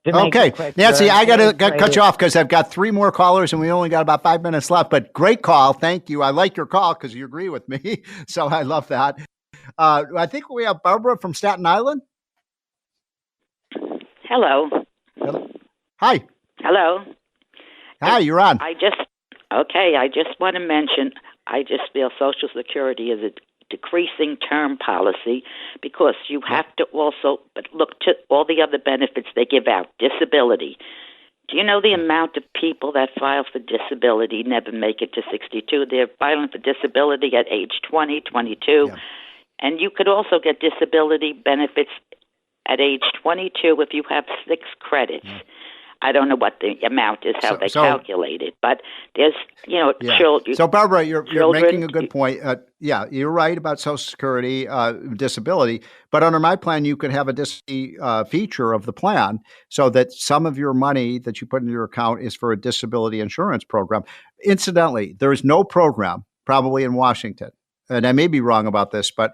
Okay, Nancy, I got to cut you off because I've got 3 more callers and we only got about 5 minutes left. But great call. Thank you. I like your call because you agree with me. So I love that. I think we have Barbara from Staten Island. Hello. Hi. Hello. Hi, you're on. I just want to mention, I just feel Social Security is a decreasing term policy because you have to also look to all the other benefits they give out. Disability. Do you know the amount of people that file for disability never make it to 62? They're filing for disability at age 20, 22. Yeah. And you could also get disability benefits at age 22 if you have 6 credits. Yeah. I don't know what the amount is, how they calculate it, but there's, children. So, Barbara, you're making a good point. You're right about Social Security disability, but under my plan, you could have a feature of the plan so that some of your money that you put into your account is for a disability insurance program. Incidentally, there is no program, probably in Washington, and I may be wrong about this, but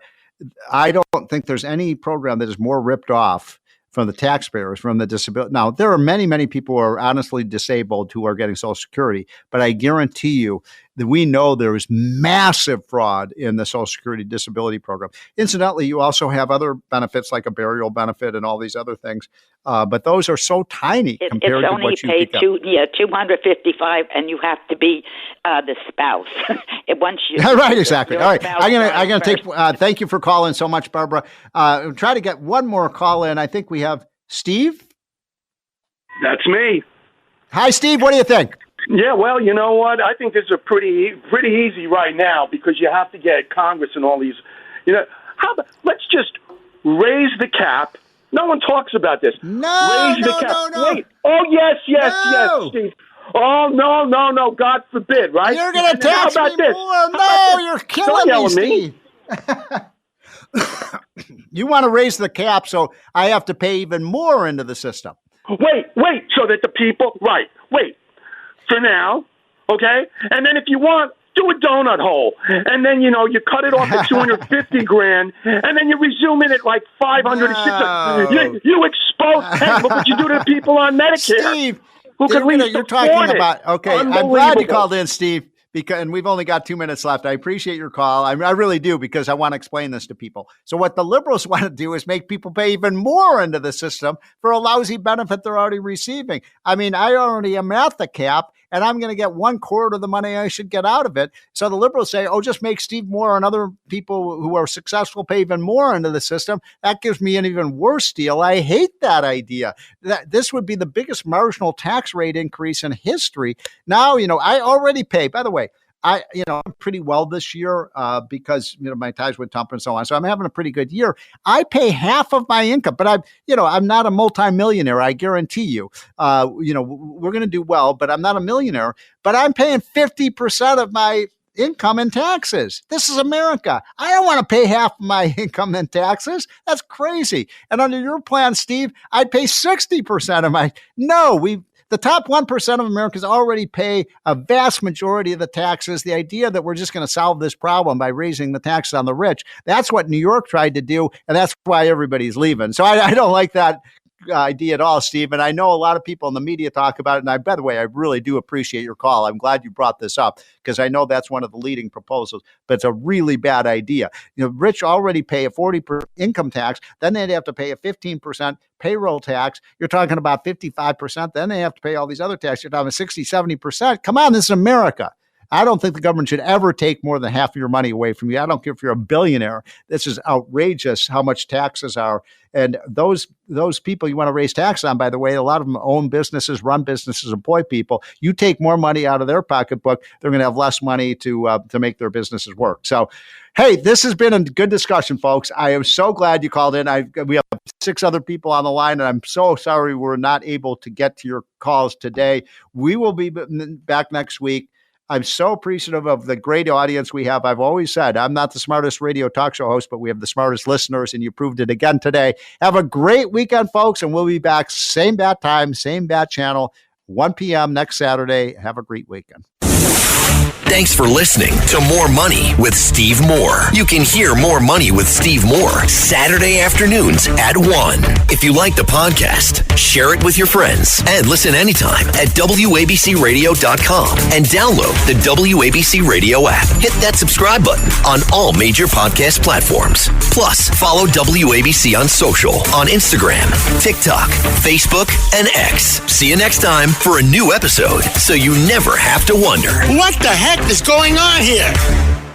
I don't think there's any program that is more ripped off from the taxpayers, from the disability. Now, there are many, many people who are honestly disabled who are getting Social Security, but I guarantee you that we know there is massive fraud in the Social Security disability program. Incidentally, you also have other benefits like a burial benefit and all these other things, but those are so tiny compared to what you pick up. It's only paid $255, and you have to be the spouse. Once you right, exactly. All right, I'm gonna take. Thank you for calling so much, Barbara. Try to get one more call in. I think we have Steve. That's me. Hi, Steve. What do you think? Yeah, well, you know what? I think this is pretty easy right now because you have to get Congress and all these. Let's just raise the cap. No one talks about this. Raise the cap. No. Wait. Oh, yes, Steve. Oh, no. God forbid, right? You're going to tax me more. No, you're killing me, Steve. You want to raise the cap, so I have to pay even more into the system. Wait, so that the people, right, wait. For now, okay? And then if you want, do a donut hole. And then, you cut it off at $250,000, and then you resume it at like $500. You expose, hey, look what you do to the people on Medicare. Steve, who could you're talking about, okay, I'm glad you called in, Steve. And we've only got 2 minutes left. I appreciate your call. I really do, because I want to explain this to people. So what the liberals want to do is make people pay even more into the system for a lousy benefit they're already receiving. I mean, I already am at the cap, and I'm going to get 1/4 of the money I should get out of it. So the liberals say, just make Steve Moore and other people who are successful pay even more into the system. That gives me an even worse deal. I hate that idea. This would be the biggest marginal tax rate increase in history. Now, I already pay, by the way, I'm pretty well this year because, my ties with Trump and so on. So I'm having a pretty good year. I pay half of my income, but I'm not a multimillionaire. I guarantee you, we're going to do well, but I'm not a millionaire, but I'm paying 50% of my income in taxes. This is America. I don't want to pay half of my income in taxes. That's crazy. And under your plan, Steve, I'd pay 60% of the top 1% of Americans already pay a vast majority of the taxes. The idea that we're just going to solve this problem by raising the taxes on the rich, that's what New York tried to do, and that's why everybody's leaving. So I don't like that idea at all, Steve. And I know a lot of people in the media talk about it. And by the way, I really do appreciate your call. I'm glad you brought this up because I know that's one of the leading proposals, but it's a really bad idea. Rich already pay a 40% income tax. Then they'd have to pay a 15% payroll tax. You're talking about 55%. Then they have to pay all these other taxes. You're talking 60, 70%. Come on, this is America. I don't think the government should ever take more than half of your money away from you. I don't care if you're a billionaire. This is outrageous how much taxes are. And those people you want to raise taxes on, by the way, a lot of them own businesses, run businesses, employ people. You take more money out of their pocketbook, they're going to have less money to make their businesses work. So, hey, this has been a good discussion, folks. I am so glad you called in. We have 6 other people on the line, and I'm so sorry we're not able to get to your calls today. We will be back next week. I'm so appreciative of the great audience we have. I've always said I'm not the smartest radio talk show host, but we have the smartest listeners, and you proved it again today. Have a great weekend, folks, and we'll be back same bat time, same bat channel, 1 p.m. next Saturday. Have a great weekend. Thanks for listening to More Money with Steve Moore. You can hear More Money with Steve Moore Saturday afternoons at 1. If you like the podcast, share it with your friends and listen anytime at WABCRadio.com and download the WABC Radio app. Hit that subscribe button on all major podcast platforms. Plus, follow WABC on social on Instagram, TikTok, Facebook, and X. See you next time for a new episode so you never have to wonder. What the heck is going on here?